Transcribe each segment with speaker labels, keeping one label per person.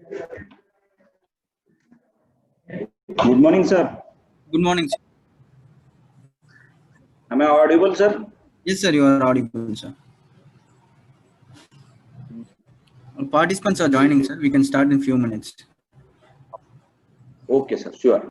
Speaker 1: Good morning, sir.
Speaker 2: Good morning, sir.
Speaker 1: Am I audible, sir?
Speaker 2: Yes, sir, you are audible, sir. Participants are joining, sir. We can start in few minutes.
Speaker 1: Okay, sir. Sure.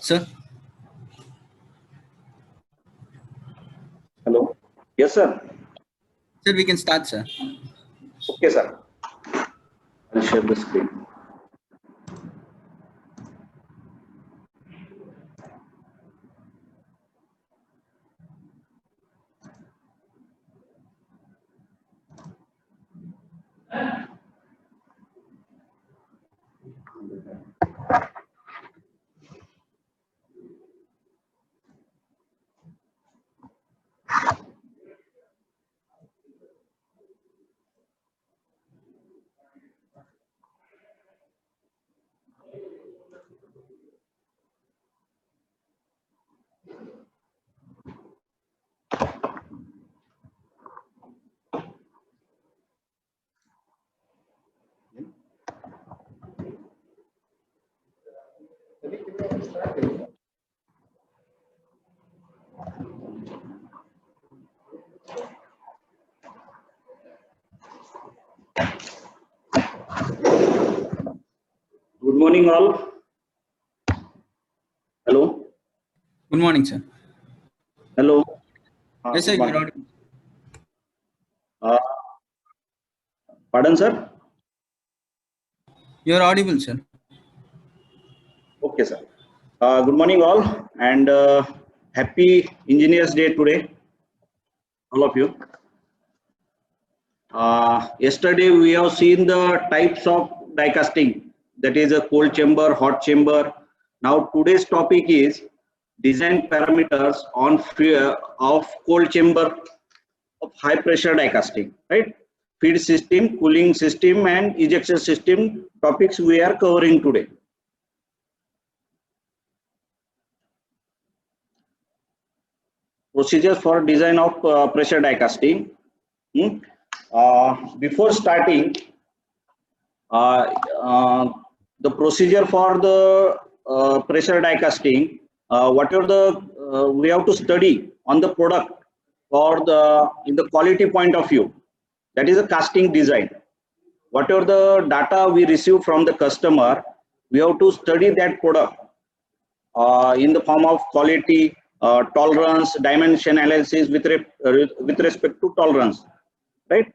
Speaker 2: Sir?
Speaker 1: Hello. Yes, sir.
Speaker 2: Sir, we can start, sir.
Speaker 1: Okay, sir. I'll share the screen. morning all. Hello.
Speaker 2: Good morning, sir.
Speaker 1: Hello.
Speaker 2: Yes, sir.
Speaker 1: Good
Speaker 2: You're
Speaker 1: morning.
Speaker 2: audible.
Speaker 1: Pardon, sir.
Speaker 2: You're audible, sir.
Speaker 1: Okay, sir. Good morning all, and happy Engineers Day today, all of you. Yesterday we have seen the types of die casting, that is a cold chamber, hot chamber. Now today's topic is design parameters on of cold chamber of high pressure die casting, right? Feed system, cooling system, and ejection system topics we are covering today. Procedures for design of pressure die casting. Before starting, the procedure for the pressure die casting, whatever the we have to study on the product for the in the quality point of view, that is a casting design. Whatever the data we receive from the customer, we have to study that product in the form of quality, tolerance, dimension analysis with respect to tolerance, right?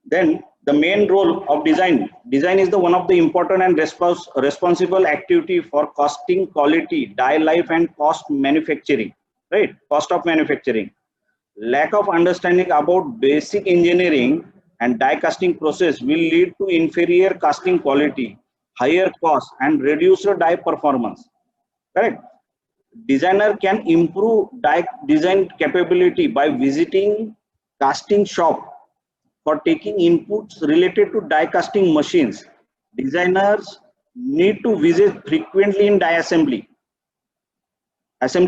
Speaker 1: Then the main role of design is the one of the important and responsible activity for costing, quality, die life, and cost manufacturing, right? Cost of manufacturing. Lack of understanding about basic engineering and die casting process will lead to inferior casting quality, higher cost, and reduced die performance. Correct. Designer can improve die design capability by visiting casting shop for taking inputs related to die casting machines. Designers need to visit frequently in die assembly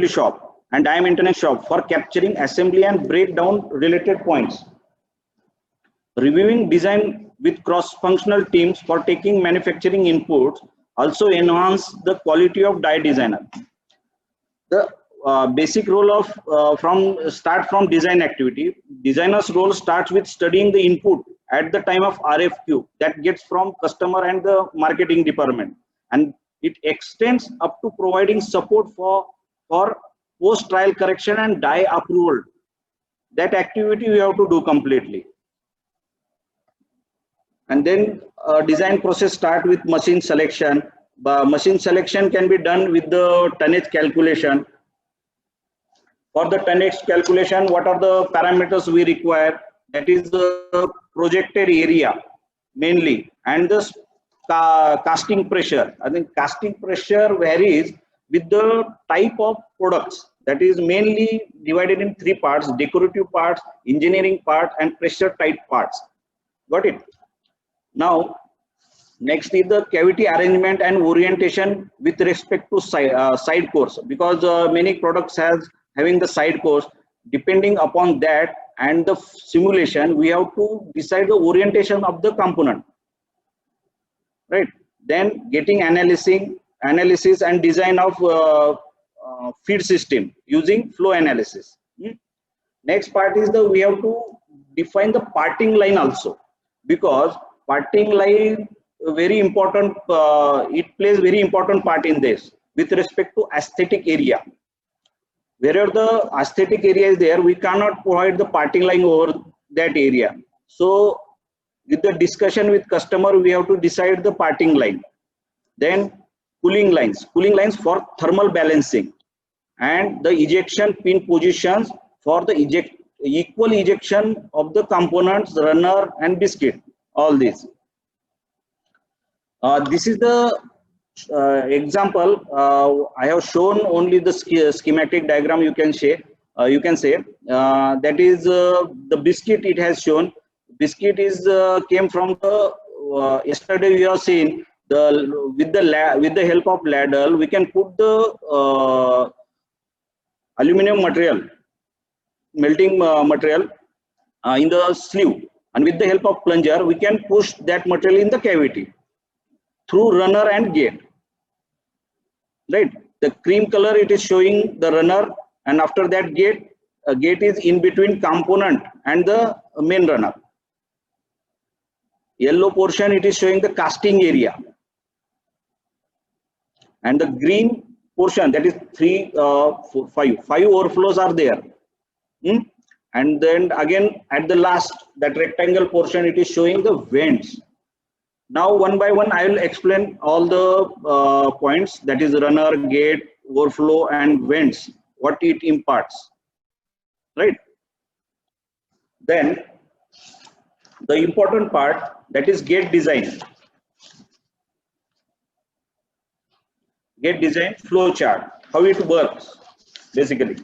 Speaker 1: shop and die maintenance shop for capturing assembly and breakdown related points. Reviewing design with cross-functional teams for taking manufacturing inputs also enhance the quality of die designer. The basic role of from design activity. Designer's role starts with studying the input at the time of RFQ that gets from customer and the marketing department, and it extends up to providing support for post trial correction and die approval. That activity we have to do completely. And then design process start with machine selection. Machine selection can be done with the tonnage calculation. For the tonnage calculation, what are the parameters we require? That is the projected area mainly, and the casting pressure. I think casting pressure varies with the type of products. That is mainly divided in three parts: decorative parts, engineering part, and pressure tight parts. Got it? Now, next is the cavity arrangement and orientation with respect to side course, because many products having the side course. Depending upon that and the simulation, we have to decide the orientation of the component, right? Then getting analysis and design of feed system using flow analysis. Next part is we have to define the parting line also, because parting line very important, it plays very important part in this with respect to aesthetic area. Wherever the aesthetic area is there, we cannot provide the parting line over that area. So with the discussion with customer, we have to decide the parting line. Then cooling lines for thermal balancing, and the ejection pin positions for the equal ejection of the components, runner and biscuit, all these. This is the example. I have shown only the schematic diagram. You can say that is the biscuit. It has shown biscuit is came from the yesterday we have seen with the help of ladle we can put the aluminum material, melting material in the sleeve, and with the help of plunger we can push that material in the cavity through runner and gate, right? The cream color, it is showing the runner, and after that gate is in between component and the main runner. Yellow portion, it is showing the casting area. and the green portion, that is 3, 4, 5 overflows are there. And then again at the last, that rectangle portion, it is showing the vents. Now one by one I will explain all the points, that is runner, gate, overflow and vents, what it imparts, right? Then the important part, that is gate design. Gate design flow chart, how it works basically.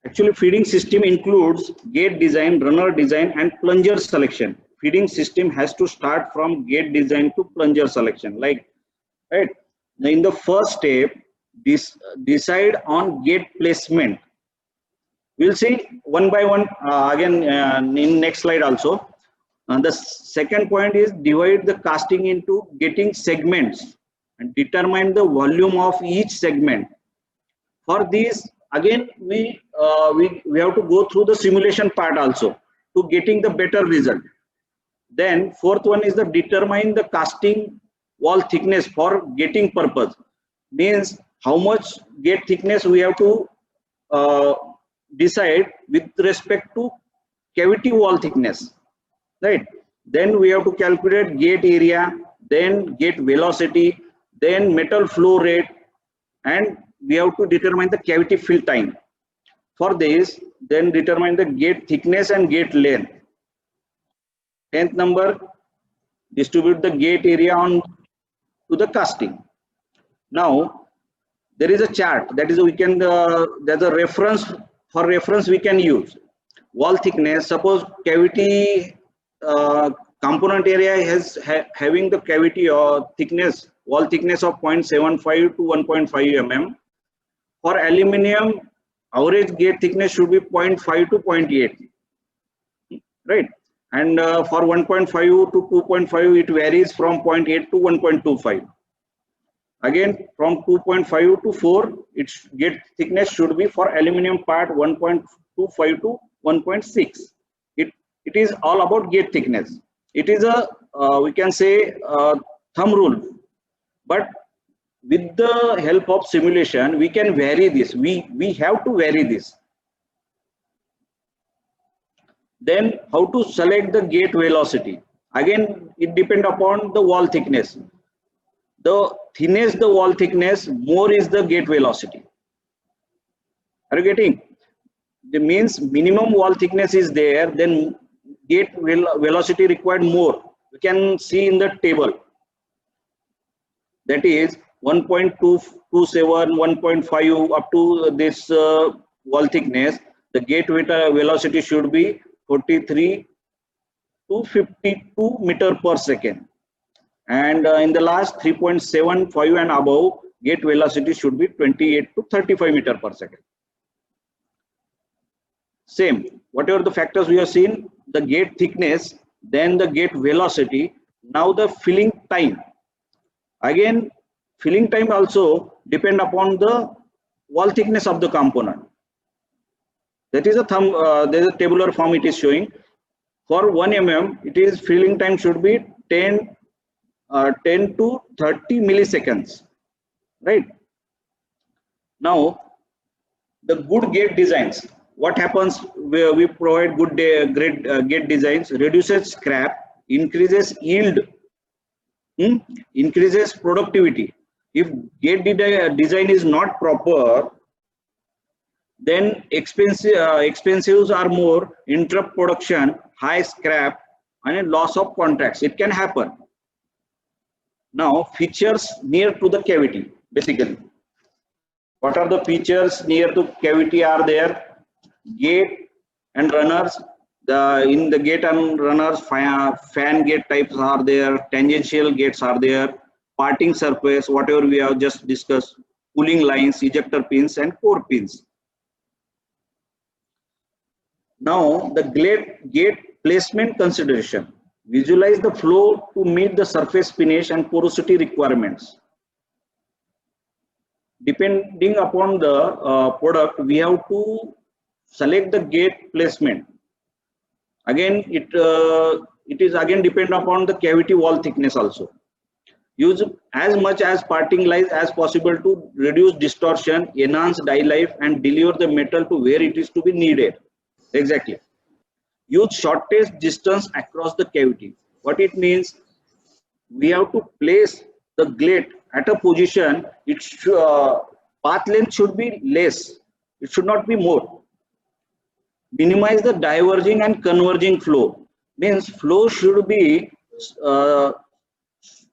Speaker 1: Actually, feeding system includes gate design, runner design and plunger selection. Feeding system has to start from gate design to plunger selection, like, right? Now in the first step, decide on gate placement. We'll see one by one again in next slide also. The second point is divide the casting into gating segments and determine the volume of each segment. For this, again, we have to go through the simulation part also to getting the better result. Then fourth one is the determine the casting wall thickness for gating purpose. Means how much gate thickness we have to decide with respect to cavity wall thickness, right? Then we have to calculate gate area, then gate velocity, then metal flow rate, and we have to determine the cavity fill time. For this, then determine the gate thickness and gate length. 10th number, distribute the gate area on to the casting. Now there is a chart, that is we can there's a reference, for reference we can use wall thickness. Suppose cavity component area has having the cavity or thickness, wall thickness of 0.75 to 1.5 mm. For aluminium, average gate thickness should be 0.5 to 0.8, right? And for 1.5 to 2.5, it varies from 0.8 to 1.25. Again, from 2.5 to 4, its gate thickness should be for aluminium part 1.25 to 1.6. It is all about gate thickness. It is a we can say thumb rule, but with the help of simulation we can vary this. We have to vary this. Then how to select the gate velocity? Again, it depends upon the wall thickness. The thinner the wall thickness, more is the gate velocity. Are you getting? It means minimum wall thickness is there, then gate velocity required more. You can see in the table. That is 1.227, 1.5 up to this wall thickness. The gate velocity should be 43 to 52 meter per second. And in the last 3.75 and above, gate velocity should be 28 to 35 meter per second. Same, whatever the factors we have seen, the gate thickness, then the gate velocity. Now the filling time. Again, filling time also depend upon the wall thickness of the component. That is a thumb. There is a tabular form it is showing. For 1 mm, it is filling time should be 10 to 30 milliseconds, right? Now, the good gate designs. What happens? We provide good gate designs, reduces scrap, increases yield, increases productivity. If gate design is not proper, then expenses are more, interrupt production, high scrap, and loss of contracts. It can happen. Now, features near to the cavity, basically. What are the features near to cavity are there? Gate and runners. In the gate and runners, fan gate types are there, tangential gates are there, parting surface, whatever we have just discussed, cooling lines, ejector pins, and core pins. Now, the gate placement consideration. Visualize the flow to meet the surface finish and porosity requirements. Depending upon the product, we have to select the gate placement. Again, it is again depend upon the cavity wall thickness also. Use as much as parting lines as possible to reduce distortion, enhance die life, and deliver the metal to where it is to be needed. Exactly. Use shortest distance across the cavity. What it means, we have to place the gate at a position, its path length should be less, it should not be more. Minimize the diverging and converging flow, means flow should be uh,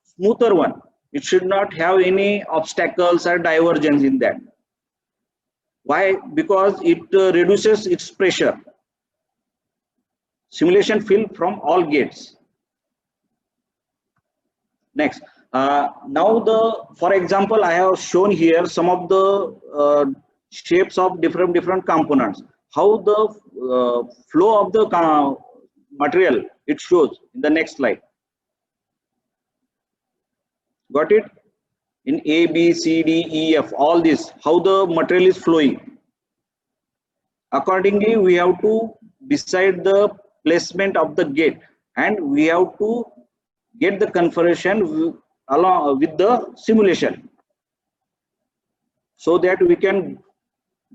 Speaker 1: smoother one, it should not have any obstacles or divergence in that. Why? Because it reduces its pressure. Simulation fill from all gates. Next, now for example, I have shown here some of the shapes of different components. How the flow of the material it shows in the next slide. Got it? In A, B, C, D, E, F, all this, how the material is flowing. Accordingly, we have to decide the placement of the gate, and we have to get the confirmation along with the simulation, so that we can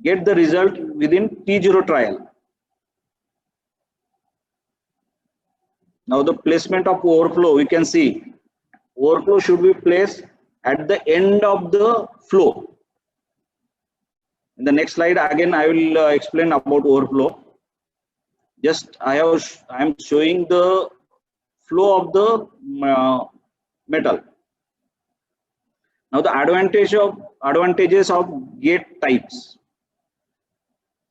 Speaker 1: get the result within T0 trial. Now the placement of overflow, we can see overflow should be placed at the end of the flow. In the next slide again I will explain about overflow. Just I am showing the flow of the metal. Now the advantages of gate types.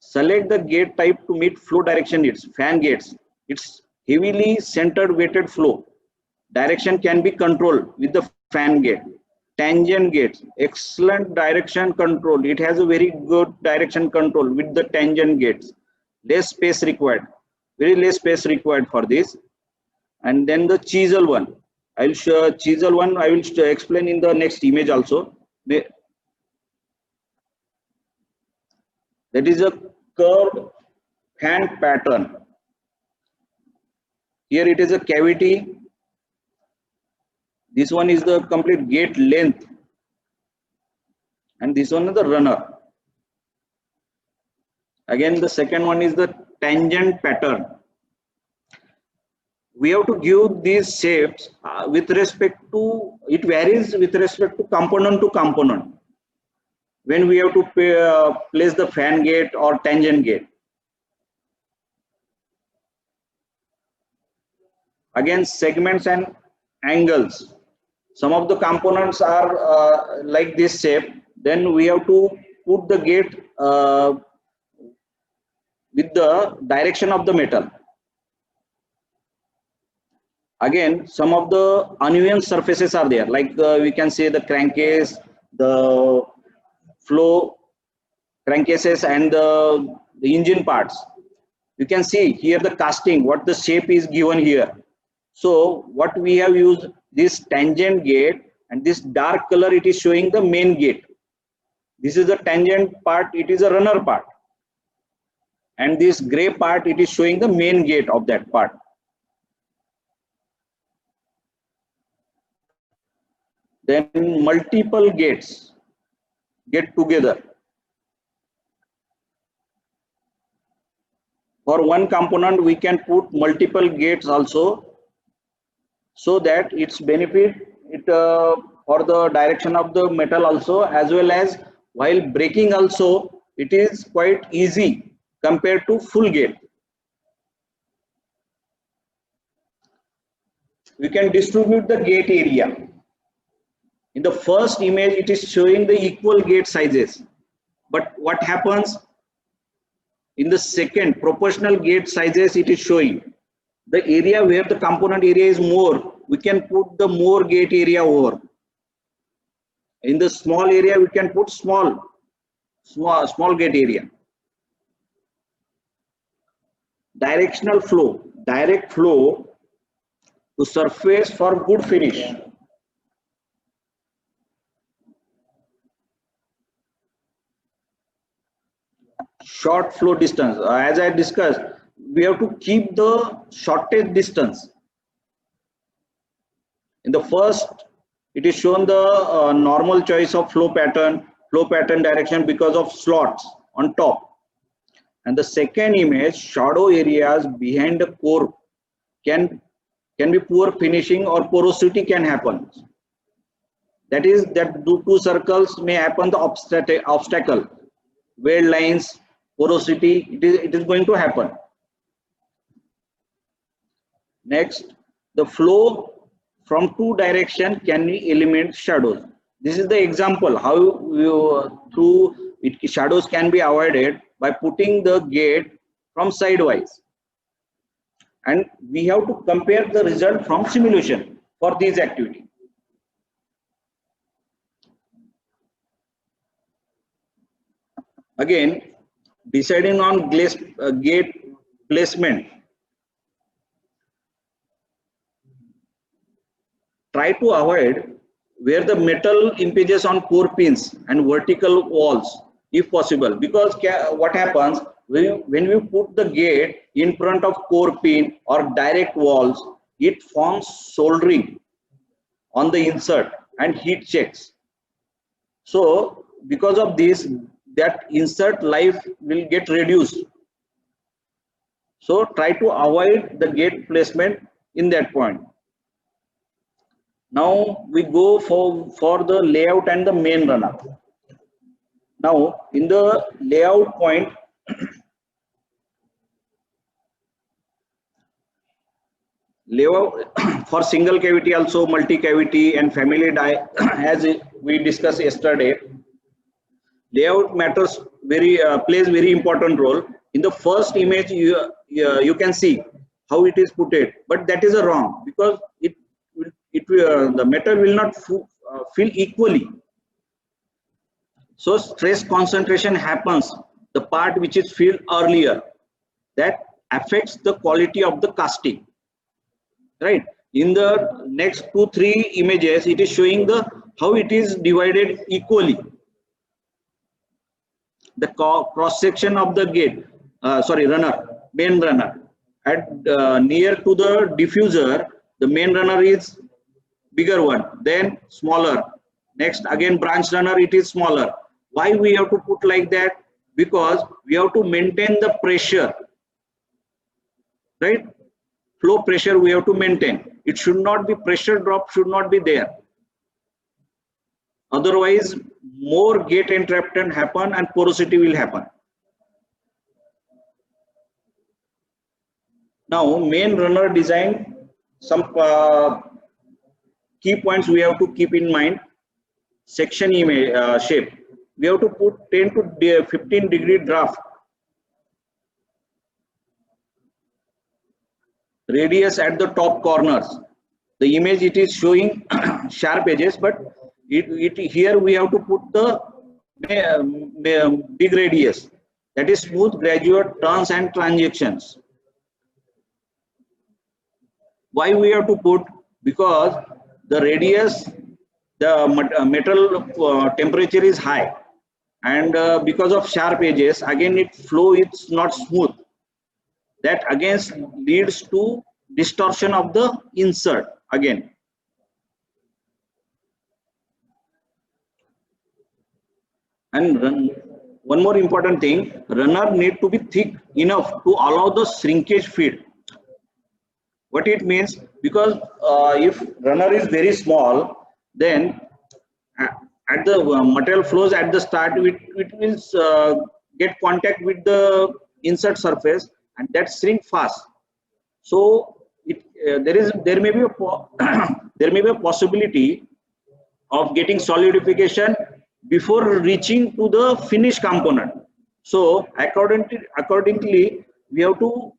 Speaker 1: Select the gate type to meet flow direction needs. Fan gates, it's heavily centered weighted flow. Direction can be controlled with the fan gate. Tangent gates, excellent direction control. It has a very good direction control with the tangent gates. Less space required, very less space required for this. And then the chisel one, I will show chisel one. I will explain in the next image also. That is a curved fan pattern. Here it is a cavity. This one is the complete gate length, and this one is the runner. Again, the second one is the tangent pattern. We have to give these shapes with respect to, it varies with respect to component. When we have to place the fan gate or tangent gate. Again, segments and angles. Some of the components are like this shape. Then we have to put the gate with the direction of the metal. Again, some of the uneven surfaces are there, like we can say the crankcase, the flow crankcases, and the engine parts. You can see here the casting, what the shape is given here. So what we have used, this tangent gate, and this dark color, it is showing the main gate. This is the tangent part, it is a runner part. And this gray part, it is showing the main gate of that part. Then multiple gates get together. For one component, we can put multiple gates also, so that it's benefit it for the direction of the metal also, as well as while braking also, it is quite easy compared to full gate. We can distribute the gate area. In the first image, it is showing the equal gate sizes. But what happens in the second, proportional gate sizes, it is showing the area where the component area is more, we can put the more gate area over. In the small area, we can put small gate area. Directional flow, direct flow to surface for good finish. Short flow distance, as I discussed, we have to keep the shortest distance. In the first It is shown the normal choice of flow pattern direction because of slots on top. And the second image, shadow areas behind the core can be poor finishing or porosity can happen. That is, that two circles may happen the obstacle, weld lines, porosity, it is going to happen. Next, the flow from two direction can eliminate shadows. This is the example how shadows can be avoided by putting the gate from sidewise. And we have to compare the result from simulation for this activity. Again, deciding on gate placement. Try to avoid where the metal impinges on core pins and vertical walls if possible, because what happens when we put the gate in front of core pin or direct walls, it forms soldering on the insert and heat checks. So because of this, that insert life will get reduced. So try to avoid the gate placement in that point. Now we go for the layout and the main runner. Now in the layout point, layout for single cavity, also multi cavity and family die, as we discussed yesterday, layout matters plays very important role. In the first image you can see how it is put it, but that is a wrong, because the metal will not fill equally. So stress concentration happens, the part which is filled earlier, that affects the quality of the casting, right? In the next 2-3 images, it is showing the how it is divided equally. The cross section of the gate, main runner, at near to the diffuser, the main runner is bigger one, then smaller. Next again branch runner, it is smaller. Why we have to put like that? Because we have to maintain the pressure, right? Flow pressure we have to maintain. It should not be, pressure drop should not be there. Otherwise more gate entrapment happen and porosity will happen. Now main runner design, some key points we have to keep in mind. Section image shape, we have to put 10 to 15 degree draft. Radius at the top corners. The image it is showing sharp edges, but here we have to put the big radius, that is smooth gradual turns and transactions. Why we have to put? Because the radius, the metal temperature is high, and because of sharp edges, again it flow it's not smooth. That again leads to distortion of the insert again. And one more important thing, runner need to be thick enough to allow the shrinkage feed. What it means? Because if runner is very small, then at the material flows at the start, it will get contact with the insert surface, and that shrink fast. So there may be a possibility of getting solidification before reaching to the finished component. So accordingly we have to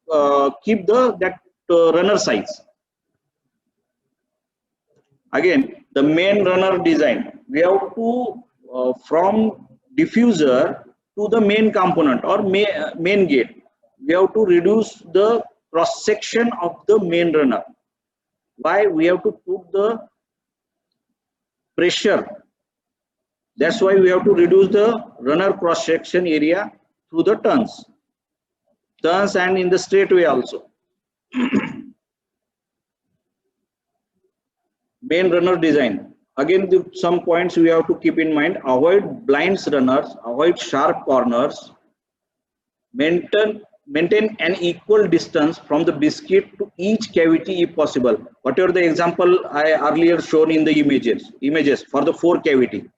Speaker 1: keep that runner size. Again, the main runner design, we have to from diffuser to the main component or main gate, we have to reduce the cross section of the main runner. Why? We have to put the pressure. That's why we have to reduce the runner cross section area through the turns and in the straight way also. Main runner design. again, some points we have to keep in mind: avoid blind runners, avoid sharp corners, maintain an equal distance from the biscuit to each cavity if possible. Whatever the example I earlier shown in the images for the 4 cavity.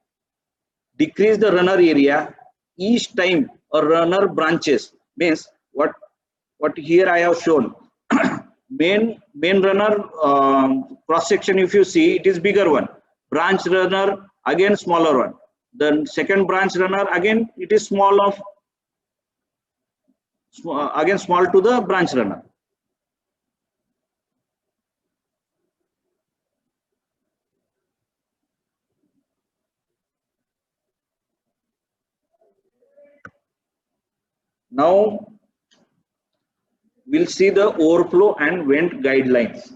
Speaker 1: Decrease the runner area each time a runner branches. Means what here I have shown. main runner cross section, if you see, it is bigger one. Branch runner again smaller one. Then second branch runner again it is small to the branch runner. Now we'll see the overflow and vent guidelines.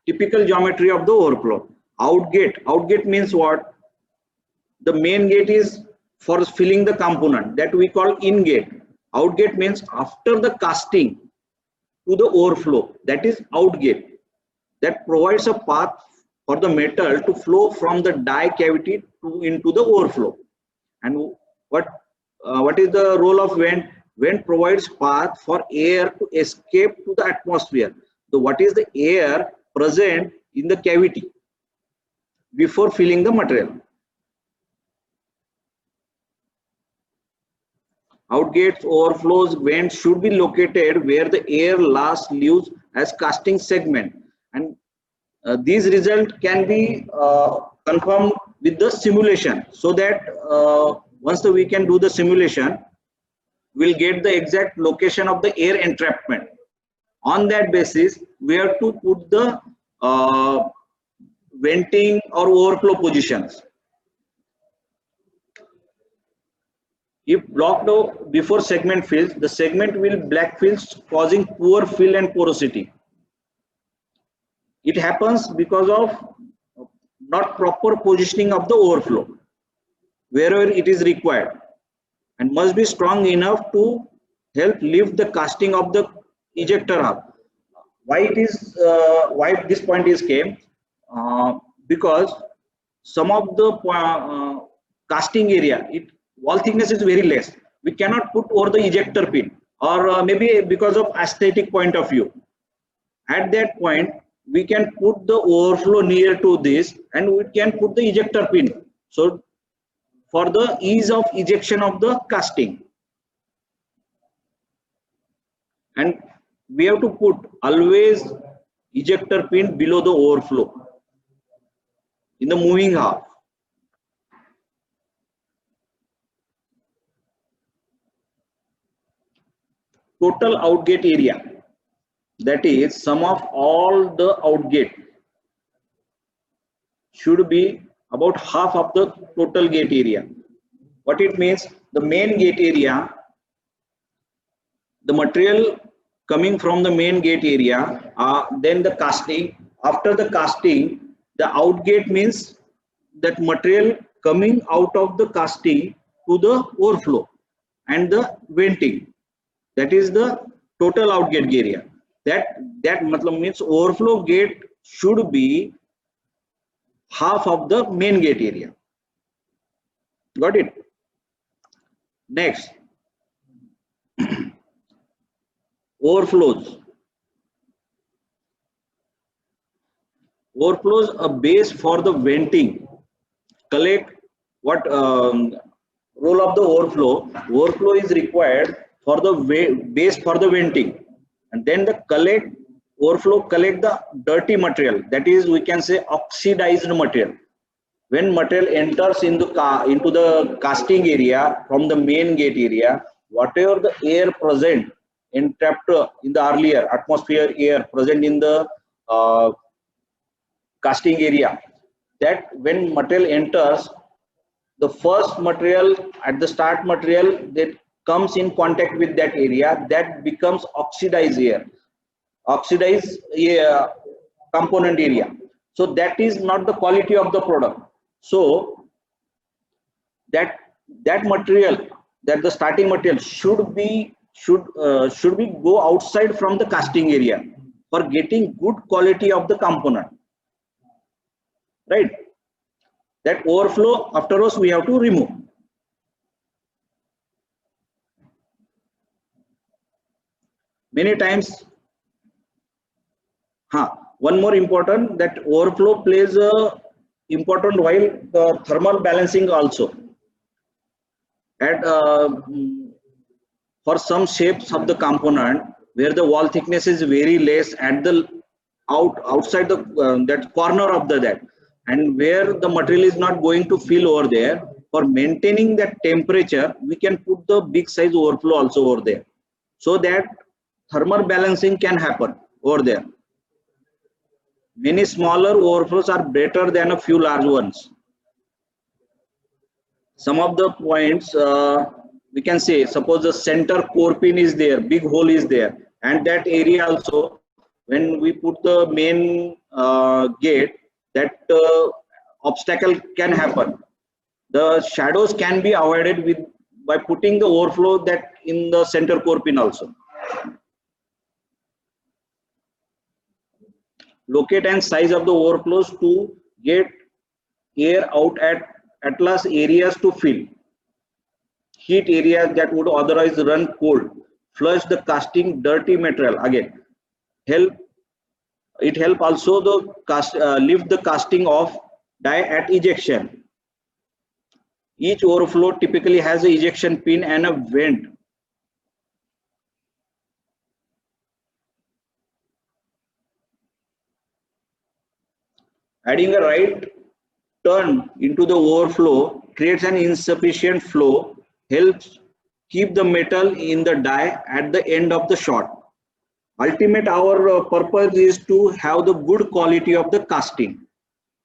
Speaker 1: Typical geometry of the overflow. Outgate means what? The main gate is for filling the component, that we call in gate. Outgate means after the casting to the overflow, that is outgate. That provides a path for the metal to flow from the die cavity into the overflow. And what is the role of vent? Vent provides path for air to escape to the atmosphere. So what is the air present in the cavity before filling the material? Outgates, overflows, vents should be located where the air last leaves as casting segment, and these results can be confirmed with the simulation, so that once we can do the simulation, we'll get the exact location of the air entrapment. On that basis, we have to put the venting or overflow positions. If blocked out before segment fills, the segment will black fills, causing poor fill and porosity. It happens because of not proper positioning of the overflow wherever it is required, and must be strong enough to help lift the casting of the ejector hub. Why this point is came? Because some of the casting area, wall thickness is very less. We cannot put over the ejector pin, or maybe because of aesthetic point of view. At that point, we can put the overflow near to this, and we can put the ejector pin. So for the ease of ejection of the casting, and we have to put always ejector pin below the overflow in the moving half. Total outgate area, that is sum of all the outgate, should be about half of the total gate area. What it means? The main gate area, the material coming from the main gate area, then the casting. After the casting, the outgate means that material coming out of the casting to the overflow, and the venting, that is the total outgate area. That means overflow gate should be half of the main gate area. Got it? Next, overflows. Overflows a base for the venting. Collect what role of the overflow? Overflow is required for the base for the venting, and then the overflow collect the dirty material, that is, we can say, oxidized material. When material enters into the casting area from the main gate area, whatever the air present entrapped in the earlier atmosphere air present in the casting area, that when material enters, the first material at the start material that comes in contact with that area, that becomes oxidized component area. So that is not the quality of the product. So that material, that the starting material should be go outside from the casting area for getting good quality of the component, right? That overflow afterwards we have to remove. Many times, one more important, that overflow plays a important while the thermal balancing also. At for some shapes of the component where the wall thickness is very less at the outside the that corner of that, and where the material is not going to fill over there, for maintaining that temperature we can put the big size overflow also over there, so that thermal balancing can happen over there. Many smaller overflows are better than a few large ones. Some of the points we can say, suppose the center core pin is there, big hole is there, and that area also, when we put the main gate, that obstacle can happen. The shadows can be avoided with by putting the overflow that in the center core pin also. Locate and size of the overflows to get air out at last areas to fill. Heat areas that would otherwise run cold. Flush the casting dirty material. Again, it help also the lift the casting of die at ejection. Each overflow typically has an ejection pin and a vent. Adding a right turn into the overflow creates an insufficient flow, helps keep the metal in the die at the end of the shot. Ultimate our purpose is to have the good quality of the casting.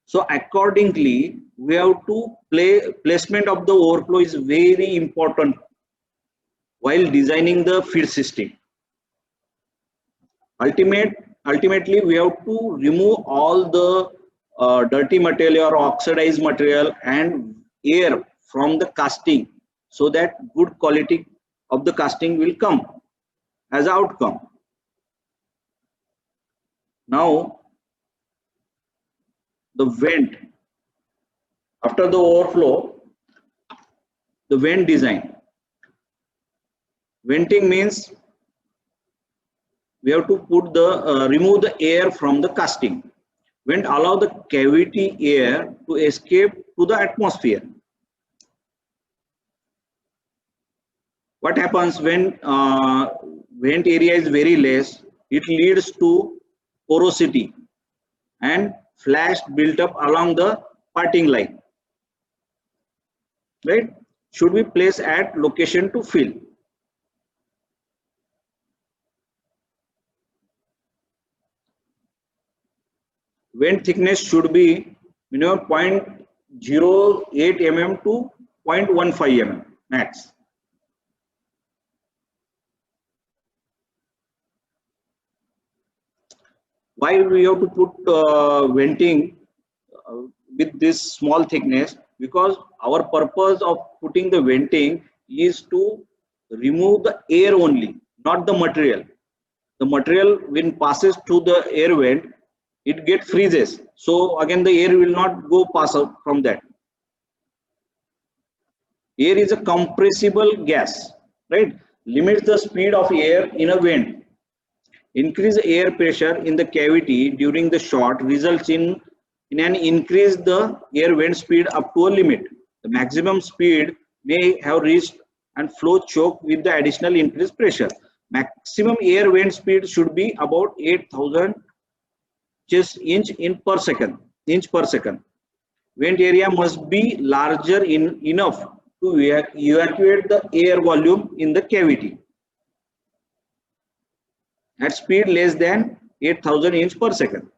Speaker 1: So accordingly, we have to placement of the overflow is very important while designing the feed system. Ultimately, we have to remove all the dirty material or oxidized material and air from the casting, so that good quality of the casting will come as an outcome. Now, the vent, after the overflow, the vent design. Venting means we have to put the remove the air from the casting. Vent allow the cavity air to escape to the atmosphere. What happens when vent area is very less? It leads to porosity and flash built up along the parting line. Right? Should be placed at location to fill. Vent thickness should be minimum 0.08 mm to 0.15 mm max. Why we have to put venting with this small thickness? Because our purpose of putting the venting is to remove the air only, not the material. The material, when passes through the air vent, it gets freezes. So again, the air will not go pass out from that. Air is a compressible gas, right? Limits the speed of air in a vent. Increased air pressure in the cavity during the shot results in an increase the air vent speed up to a limit. The maximum speed may have reached and flow choke with the additional increased pressure. Maximum air vent speed should be about 8,000 inch per second. Vent area must be larger enough to evacuate the air volume in the cavity at speed less than 8,000 inch per second.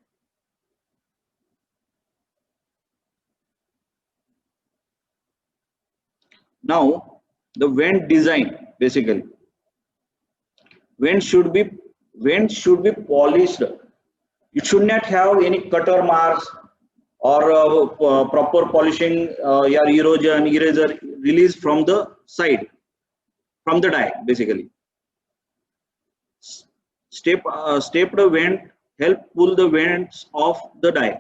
Speaker 1: Now, the vent design, basically, vent should be polished. It should not have any cutter marks or proper polishing or eraser release from the side, from the die, basically. Stepped vent help pull the vents of the die,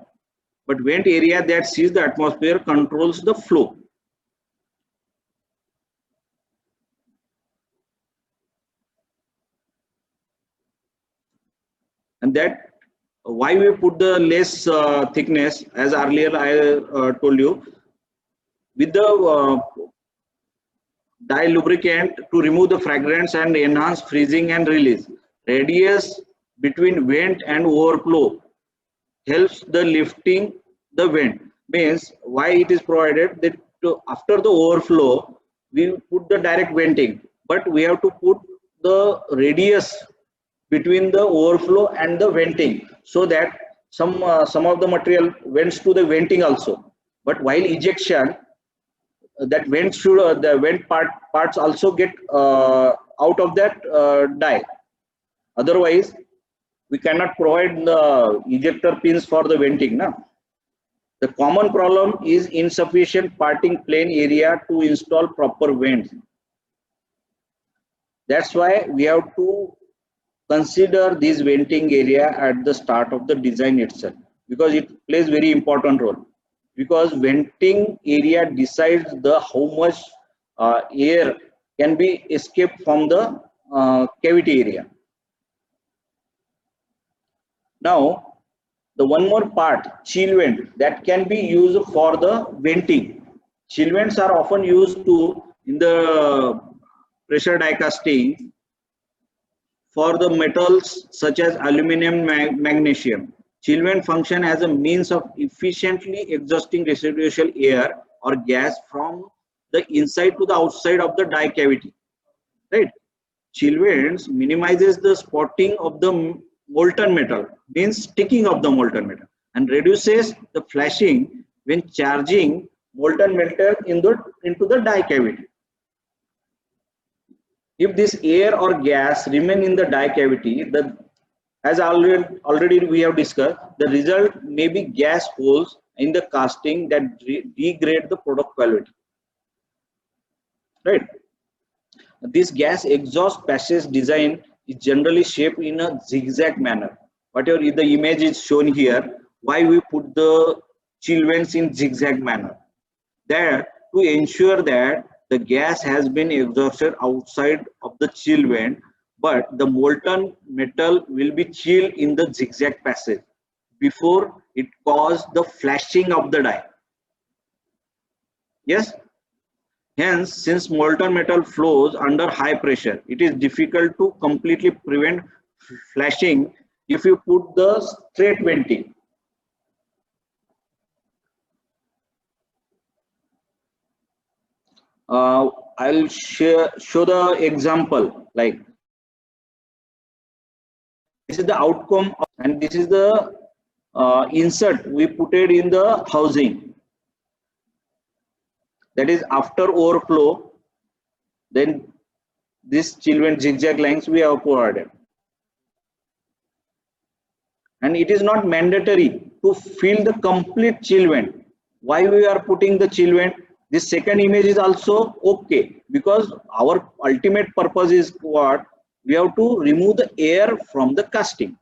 Speaker 1: but vent area that sees the atmosphere controls the flow. And that why we put the less thickness, as earlier I told you, with the dye lubricant to remove the fragrance and enhance freezing and release. Radius between vent and overflow helps the lifting the vent. Means why it is provided that after the overflow we put the direct venting, but we have to put the radius between the overflow and the venting, so that some of the material vents to the venting also. But while ejection, that vent should the vent parts also get out of that die. Otherwise, we cannot provide the ejector pins for the venting. No? The common problem is insufficient parting plane area to install proper vents. That's why we have to consider this venting area at the start of the design itself, because it plays very important role. Because venting area decides the how much air can be escaped from the cavity area. Now, the one more part, chill vent, that can be used for the venting. Chill vents are often used to in the pressure die casting for the metals such as aluminum, magnesium. Chill vent function as a means of efficiently exhausting residual air or gas from the inside to the outside of the die cavity. Right? Chill vents minimizes the spotting of the molten metal, means sticking of the molten metal, and reduces the flashing when charging molten metal into the die cavity. If this air or gas remain in the die cavity, as already we have discussed, the result may be gas holes in the casting that degrade the product quality. Right? This gas exhaust passage design is generally shaped in a zigzag manner. Whatever the image is shown here, why we put the chill vents in zigzag manner? There, to ensure that the gas has been exhausted outside of the chill vent, but the molten metal will be chilled in the zigzag passage before it causes the flashing of the die. Yes? Hence, since molten metal flows under high pressure, it is difficult to completely prevent flashing if you put the straight venting. I'll show the example. Like this is the outcome, and this is the insert we put it in the housing. That is after overflow, then this chill vent zigzag lines we have provided. And it is not mandatory to fill the complete chill vent. Why we are putting the chill vent? This second image is also okay, because our ultimate purpose is what? We have to remove the air from the casting.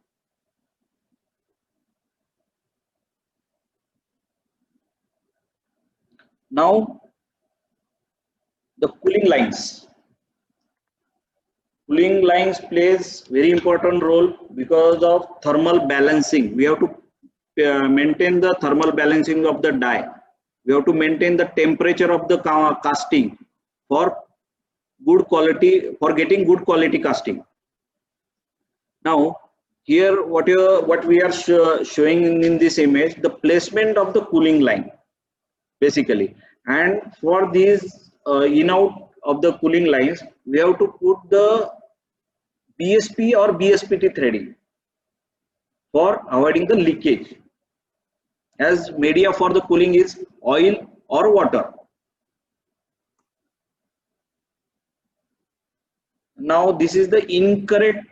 Speaker 1: Now, the cooling lines. Cooling lines plays very important role because of thermal balancing. We have to maintain the thermal balancing of the die. We have to maintain the temperature of the casting for good quality, for getting good quality casting. Now, here what we are showing in this image, the placement of the cooling line, basically. And for these in-out of the cooling lines, we have to put the BSP or BSPT threading for avoiding the leakage, as media for the cooling is oil or water. Now this is the incorrect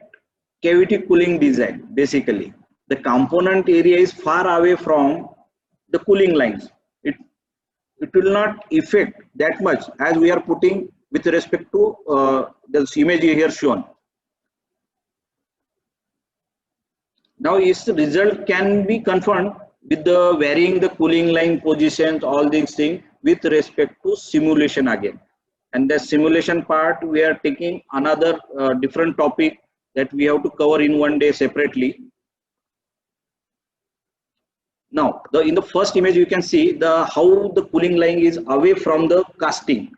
Speaker 1: cavity cooling design. Basically, the component area is far away from the cooling lines. It will not affect that much as we are putting with respect to this image here shown. Now its result can be confirmed with the varying the cooling line positions, all these things with respect to simulation again. And the simulation part, we are taking another different topic that we have to cover in one day separately. Now, in the first image, you can see how the cooling line is away from the casting.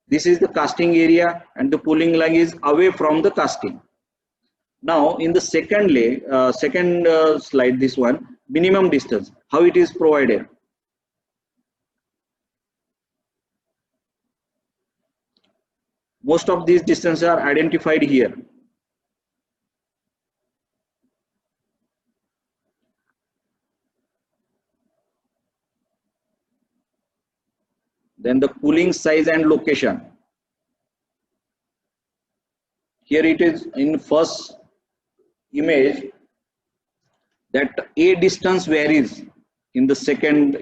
Speaker 1: This is the casting area, and the cooling line is away from the casting. Now, in the second slide, this one, minimum distance, how it is provided. Most of these distances are identified here. Then the cooling size and location. Here it is in first image that A distance varies in the second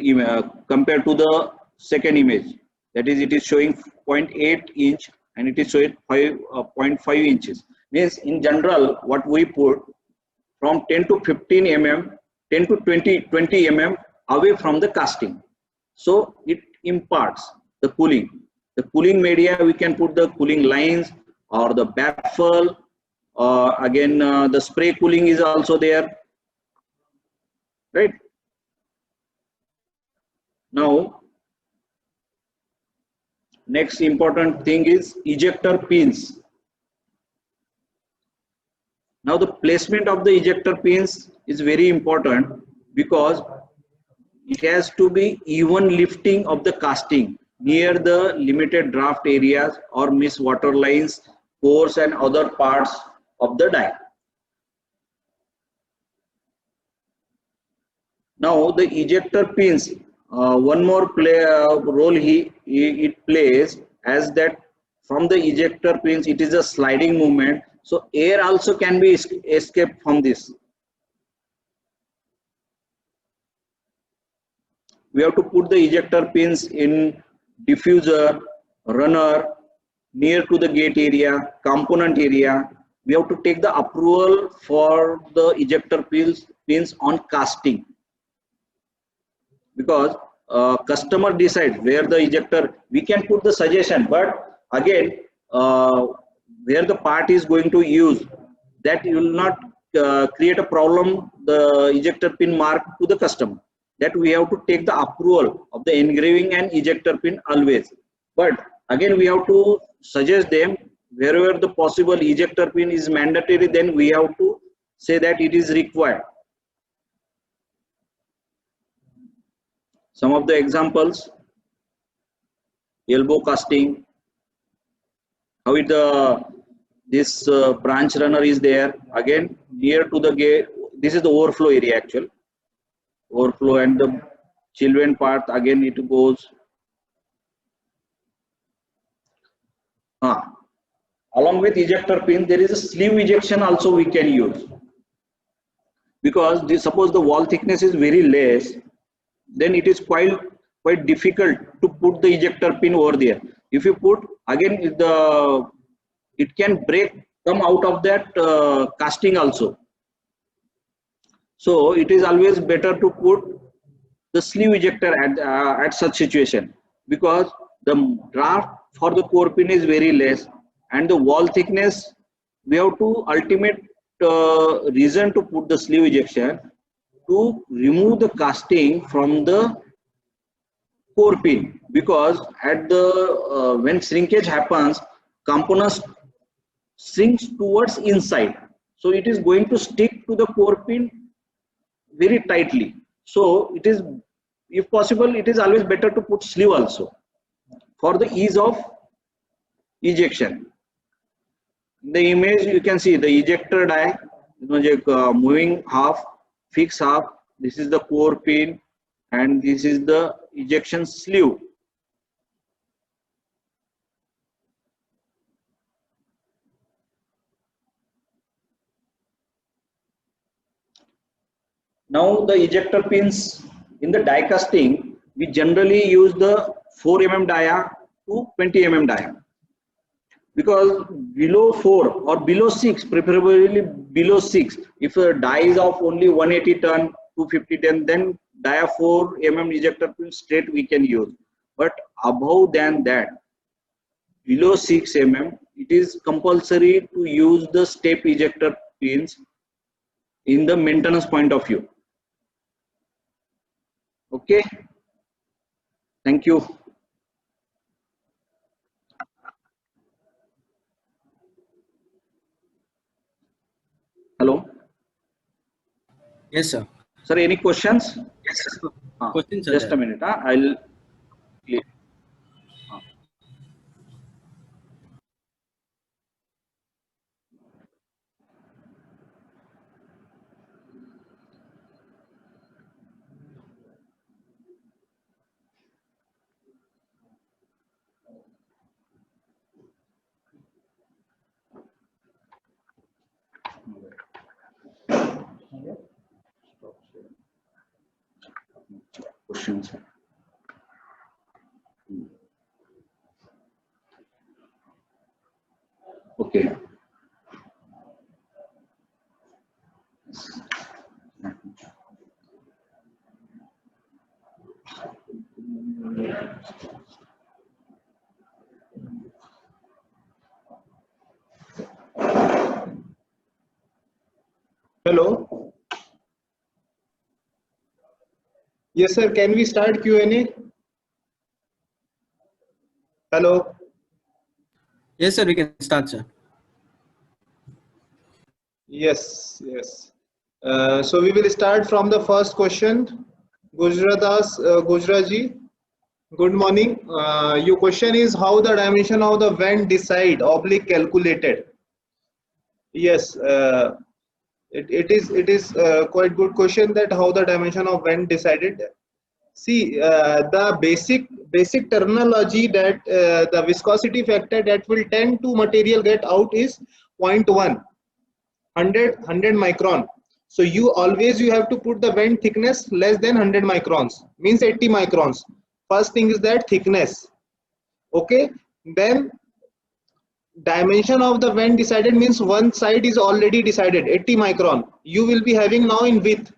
Speaker 1: compared to the second image. That is, it is showing 0.8 inch and it is showing 0.5 inches. Means in general, what we put from 10 to 15 mm, 10 to 20 mm away from the casting. So it imparts the cooling. The cooling media, we can put the cooling lines or the baffle. Again, the spray cooling is also there, right? Now, next important thing is ejector pins. Now, the placement of the ejector pins is very important because it has to be even lifting of the casting near the limited draft areas or miss water lines, pores and other parts of the die. Now the ejector pins, one more role it plays, as that from the ejector pins it is a sliding movement, so air also can be escaped from this. We have to put the ejector pins in diffuser, runner, near to the gate area, component area. We have to take the approval for the ejector pins on casting, because customer decides where the ejector, we can put the suggestion, but again where the part is going to use, that will not create a problem, the ejector pin mark to the customer. That we have to take the approval of the engraving and ejector pin always. But again, we have to suggest them wherever the possible ejector pin is mandatory, then we have to say that it is required. Some of the examples: elbow casting, how this branch runner is there, again near to the gate. This is the overflow area, actual overflow, and the children part, again it goes. Along with ejector pin, there is a sleeve ejection also we can use, because suppose the wall thickness is very less, then it is quite difficult to put the ejector pin over there. If you put, again it can come out of that casting also. So it is always better to put the sleeve ejector at such situation, because the draft for the core pin is very less, and the wall thickness, we have to ultimate reason to put the sleeve ejection to remove the casting from the core pin, because at the when shrinkage happens, components shrinks towards inside, so it is going to stick to the core pin very tightly. So it is, if possible, it is always better to put sleeve also for the ease of ejection. In the image you can see the ejector die, moving half, fixed half. This is the core pin and this is the ejection sleeve. Now the ejector pins in the die casting, we generally use the 4 mm dia to 20 mm dia. because below 4 or below 6, preferably below 6, if a die is of only 180 ton, 250 ton, then dia 4 ejector pin straight we can use. But above than that, below 6 it is compulsory to use the step ejector pins in the maintenance point of view. Okay, thank you. Hello.
Speaker 2: Yes, sir.
Speaker 1: Sir, any questions?
Speaker 2: Yes, sir. Questions are
Speaker 1: Just
Speaker 2: there.
Speaker 1: a minute. I'll clear. Questions. Okay.
Speaker 3: Hello. Yes, sir. Can we start Q&A? Hello.
Speaker 2: Yes, sir. We can start, sir.
Speaker 3: Yes, yes. So we will start from the first question. Gujraji, good morning. Your question is how the dimension of the vent decide oblique calculated. Yes, it is quite good question that how the dimension of vent decided. See, the basic terminology that the viscosity factor that will tend to material get out is 0.1, 100 micron. So you have to put the vent thickness less than 100 microns, means 80 microns. First thing is that thickness. Okay, then dimension of the vent decided means one side is already decided 80 micron. You will be having now in width.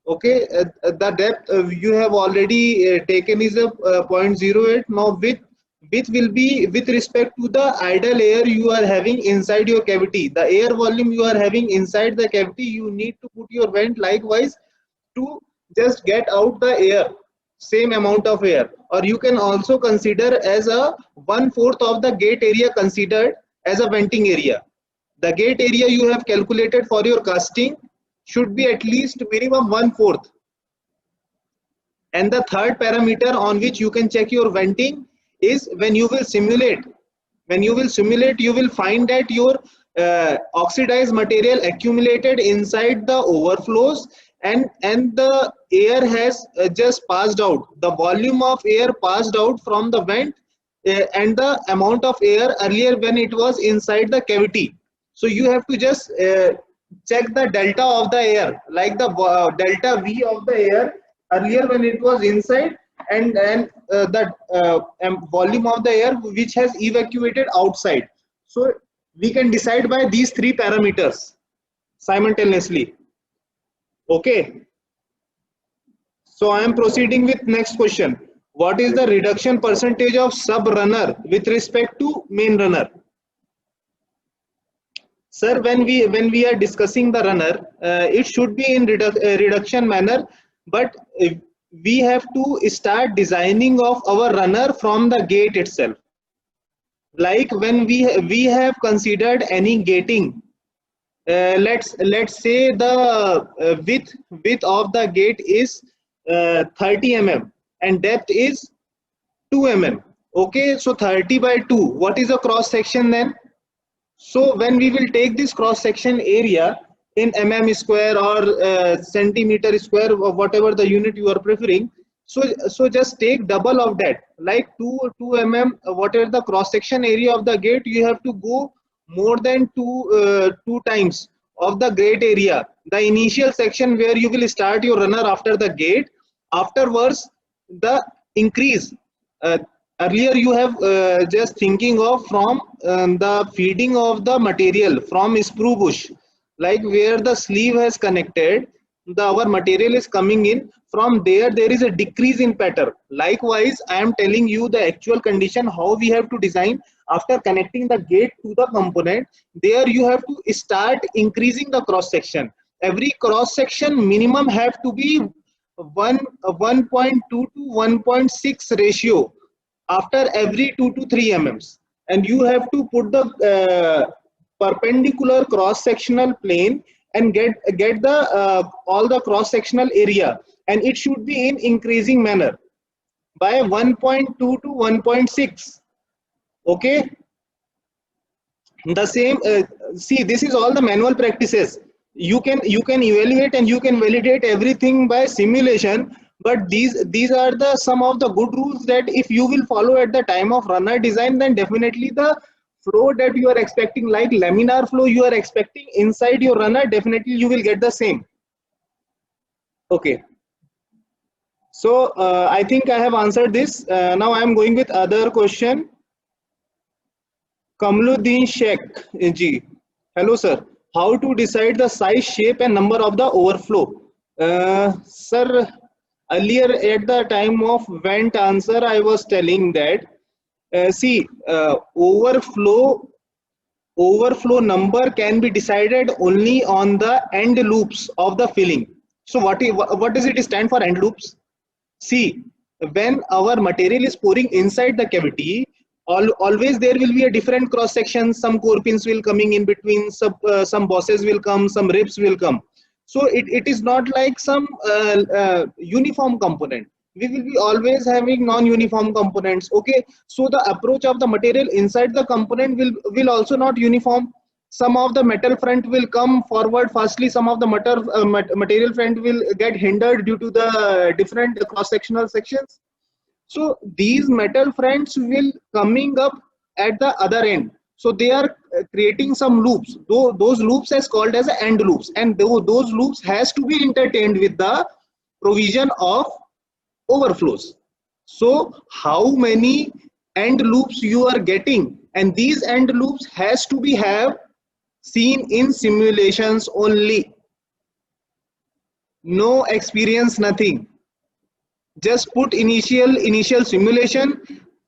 Speaker 3: Okay, the depth you have already taken is a 0.08. Now width will be with respect to the idle air you are having inside your cavity. The air volume you are having inside the cavity, you need to put your vent likewise to just get out the air, same amount of air. Or you can also consider as a 1/4 of the gate area considered as a venting area. The gate area you have calculated for your casting should be at least minimum 1/4. And the third parameter on which you can check your venting is when you will simulate. When you will simulate, you will find that your oxidized material accumulated inside the overflows and the air has just passed out. The volume of air passed out from the vent and the amount of air earlier when it was inside the cavity. So you have to just check the delta of the air, like the delta V of the air earlier when it was inside, and the volume of the air which has evacuated outside. So we can decide by these three parameters simultaneously. Okay. So I am proceeding with next question. What is the reduction percentage of sub runner with respect to main runner? Sir, when we are discussing the runner, it should be in reduction manner, but we have to start designing of our runner from the gate itself. Like when we have considered any gating, let's say the width of the gate is 30 mm and depth is 2 mm. Okay, so 30 by 2. What is the cross section then? So when we will take this cross section area in mm square or centimeter square or whatever the unit you are preferring, so just take double of that, like 2 mm, whatever the cross section area of the gate, you have to go more than two times of the gate area. The initial section where you will start your runner after the gate, afterwards the increase Earlier you have just thinking of from the feeding of the material from sprue bush, like where the sleeve has connected, the our material is coming in from there. There is a decrease in pattern. Likewise, I am telling you the actual condition how we have to design after connecting the gate to the component. There you have to start increasing the cross section. Every cross section minimum have to be 1.2 to 1.6 ratio after every 2 to 3 mm, and you have to put the perpendicular cross sectional plane and get the all the cross sectional area, and it should be in increasing manner by 1.2 to 1.6. Okay, the same see, this is all the manual practices. You can evaluate and you can validate everything by simulation, but these are the some of the good rules that if you will follow at the time of runner design, then definitely the flow that you are expecting, like laminar flow you are expecting inside your runner, definitely you will get the same. Okay, so I think I have answered this. Now I am going with other question. Kamluddin Sheikh ji. Hello, sir. How to decide the size, shape, and number of the overflow? Sir, earlier at the time of vent answer, I was telling that see, overflow number can be decided only on the end loops of the filling. So what does it stand for, end loops? See, when our material is pouring inside the cavity, always there will be a different cross section. Some core pins will coming in between, some bosses will come, some ribs will come. So it is not like some uniform component. We will be always having non-uniform components. Okay, so the approach of the material inside the component will also not uniform. Some of the metal front will come forward fastly, some of the material front will get hindered due to the different cross sectional sections. So these metal fronts will coming up at the other end, so they are creating some loops. Those loops is called as end loops, and those loops has to be entertained with the provision of overflows. So how many end loops you are getting, and these end loops has to be have seen in simulations only. No experience, nothing. Just put initial simulation,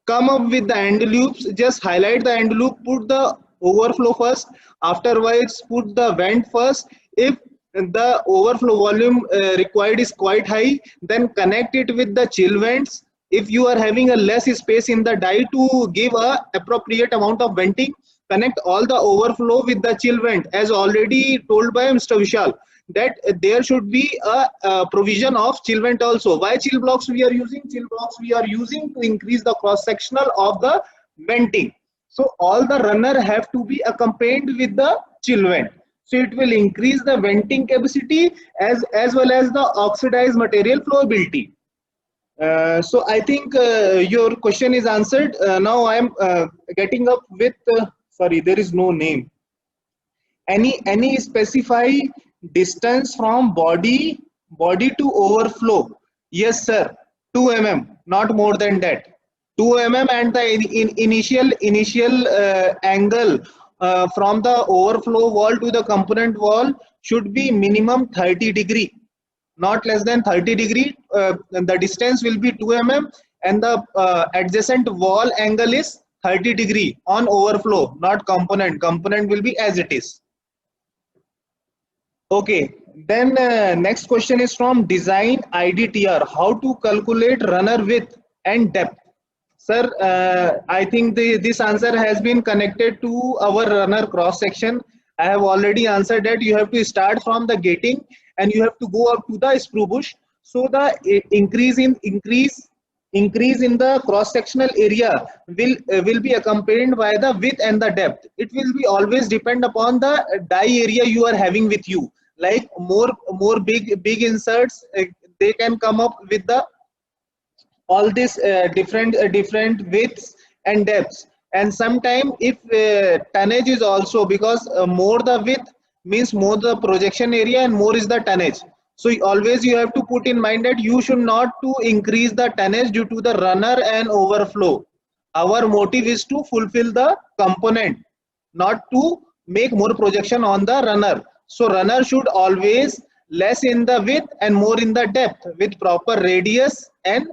Speaker 3: come up with the end loops, just highlight the end loop, put the overflow first, afterwards put the vent first. If the overflow volume required is quite high, then connect it with the chill vents. If you are having a less space in the die to give a appropriate amount of venting, connect all the overflow with the chill vent, as already told by Mr. Vishal, that there should be a provision of chill vent also. Why chill blocks we are using? Chill blocks we are using to increase the cross sectional of the venting. So all the runner have to be accompanied with the chill vent. So it will increase the venting capacity as well as the oxidized material flowability. So I think your question is answered. Now I am getting up with sorry, there is no name. Any specify distance from body to overflow? Yes, sir. 2 mm, not more than that. 2 mm, and the initial angle from the overflow wall to the component wall should be minimum 30 degree, not less than 30 degree. The distance will be 2 mm, and the adjacent wall angle is 30 degree on overflow, not component. Component will be as it is. Okay, then next question is from Design IDTR. How to calculate runner width and depth? Sir, I think this answer has been connected to our runner cross section. I have already answered that you have to start from the gating and you have to go up to the sprue bush. So the increase in the cross sectional area will be accompanied by the width and the depth. It will be always depend upon the die area you are having with you. Like more big inserts, they can come up with the all these different widths and depths. And sometime if tonnage is also, because more the width means more the projection area and more is the tonnage. So always you have to put in mind that you should not to increase the tonnage due to the runner and overflow. Our motive is to fulfill the component, not to make more projection on the runner. So runner should always less in the width and more in the depth with proper radius and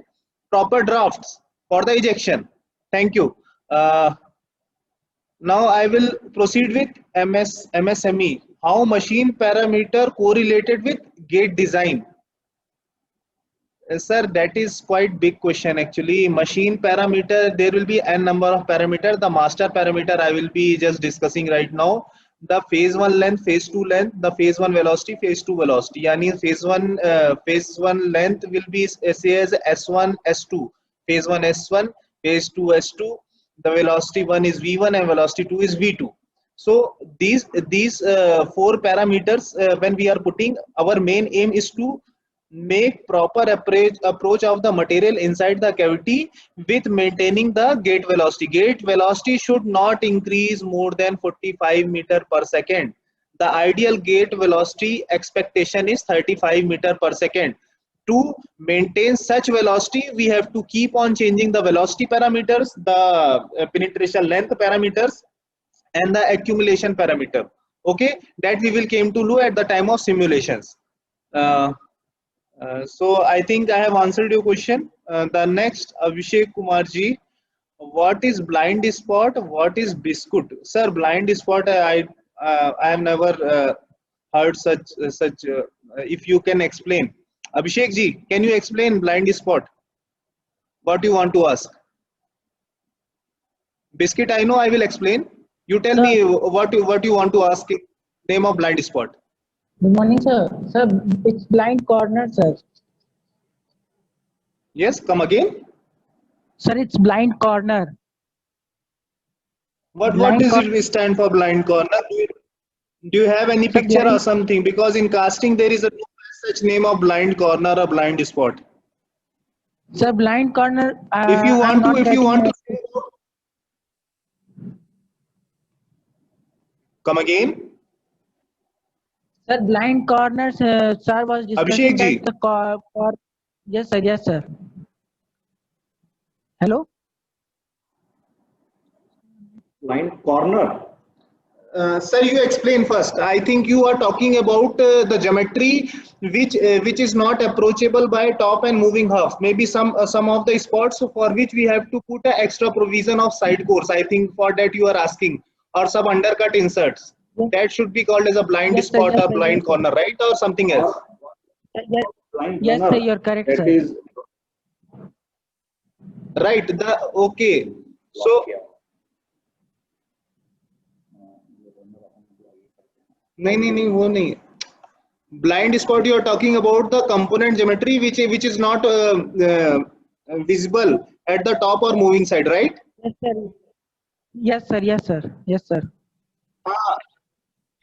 Speaker 3: proper drafts for the ejection. Thank you. Now I will proceed with MSME. How machine parameter correlated with gate design? Sir, that is quite big question actually. Machine parameter, there will be n number of parameter. The master parameter I will be just discussing right now. The phase 1 length, phase 2 length, the phase 1 velocity, phase 2 velocity. Yani phase 1 length will be say as S1, S2. Phase 1 S1, phase 2 S2. The velocity 1 is V1 and velocity 2 is V2. So these four parameters when we are putting, our main aim is to make proper approach of the material inside the cavity with maintaining the gate velocity. Gate velocity should not increase more than 45 meter per second. The ideal gate velocity expectation is 35 meter per second. To maintain such velocity, we have to keep on changing the velocity parameters, the penetration length parameters, and the accumulation parameter. Okay, that we will came to know at the time of simulations. So I think I have answered your question. The next, Abhishek Kumar ji, what is blind spot? What is biscuit? Sir, blind spot, I have never heard such. If you can explain, Abhishek ji, can you explain blind spot? What you want to ask? Biscuit, I know. I will explain. You tell me what you want to ask. Name of blind spot.
Speaker 4: Good morning, sir. Sir, it's blind corner, sir.
Speaker 3: Yes, come again.
Speaker 4: Sir, it's blind corner.
Speaker 3: What
Speaker 4: Blind
Speaker 3: does it stand for blind corner? Do you have any picture or
Speaker 4: blind-
Speaker 3: something? Because in casting there is a such name of blind corner or blind spot.
Speaker 4: Sir, blind corner.
Speaker 3: If you want to, come again.
Speaker 4: Sir, blind corners. Sir was discussing
Speaker 3: Abhishek ji.
Speaker 4: that the yes, sir. Yes, sir. Hello.
Speaker 1: Blind corner.
Speaker 3: Sir, you explain first. I think you are talking about the geometry which is not approachable by top and moving half. Maybe some of the spots for which we have to put an extra provision of side course. I think for that you are asking, or some undercut inserts.
Speaker 4: Yes.
Speaker 3: That should be called as a blind
Speaker 4: Yes, sir,
Speaker 3: spot
Speaker 4: yes,
Speaker 3: or
Speaker 4: sir,
Speaker 3: blind
Speaker 4: yes,
Speaker 3: corner, right? Or something else.
Speaker 4: Yes,
Speaker 1: Blind
Speaker 4: yes,
Speaker 1: runner.
Speaker 4: sir. You're correct,
Speaker 1: That
Speaker 4: sir.
Speaker 1: is
Speaker 3: Right. Okay. So. नहीं वो नहीं. Blind spot, you are talking about the component geometry which is not visible at the top or moving side, right?
Speaker 4: Yes, sir. Yes, sir. Yes, sir. Yes, sir.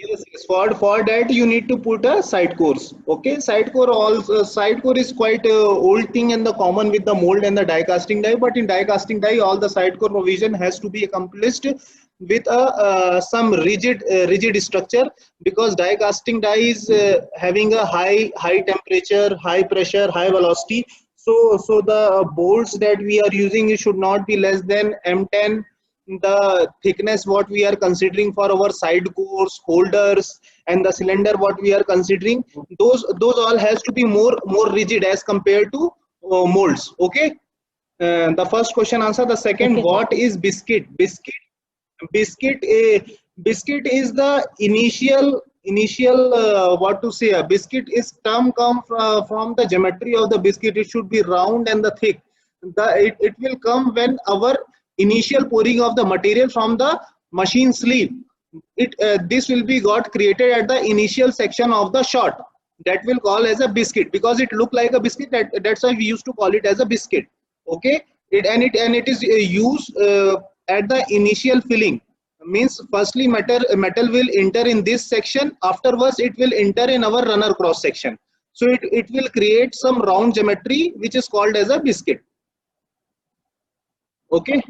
Speaker 3: Yes. For that you need to put a side course. Okay, side core is quite old thing and the common with the mold and the die casting die. But in die casting die, all the side core provision has to be accomplished with some rigid structure, because die casting die is having a high temperature, high pressure, high velocity. So the bolts that we are using should not be less than M10. The thickness what we are considering for our side cores, holders, and the cylinder what we are considering, those all has to be more rigid as compared to molds. Okay. The first question answer. The second,
Speaker 4: Okay.
Speaker 3: what is biscuit? Biscuit is the initial what to say, a biscuit is term come from the geometry of the biscuit. It should be round and the thick. It will come when our initial pouring of the material from the machine sleeve. This will be got created at the initial section of the shot. That will call as a biscuit, because it look like a biscuit. That's why we used to call it as a biscuit. Okay. It is used at the initial filling. Means firstly metal will enter in this section. Afterwards it will enter in our runner cross section. So it will create some round geometry which is called as a biscuit. Okay.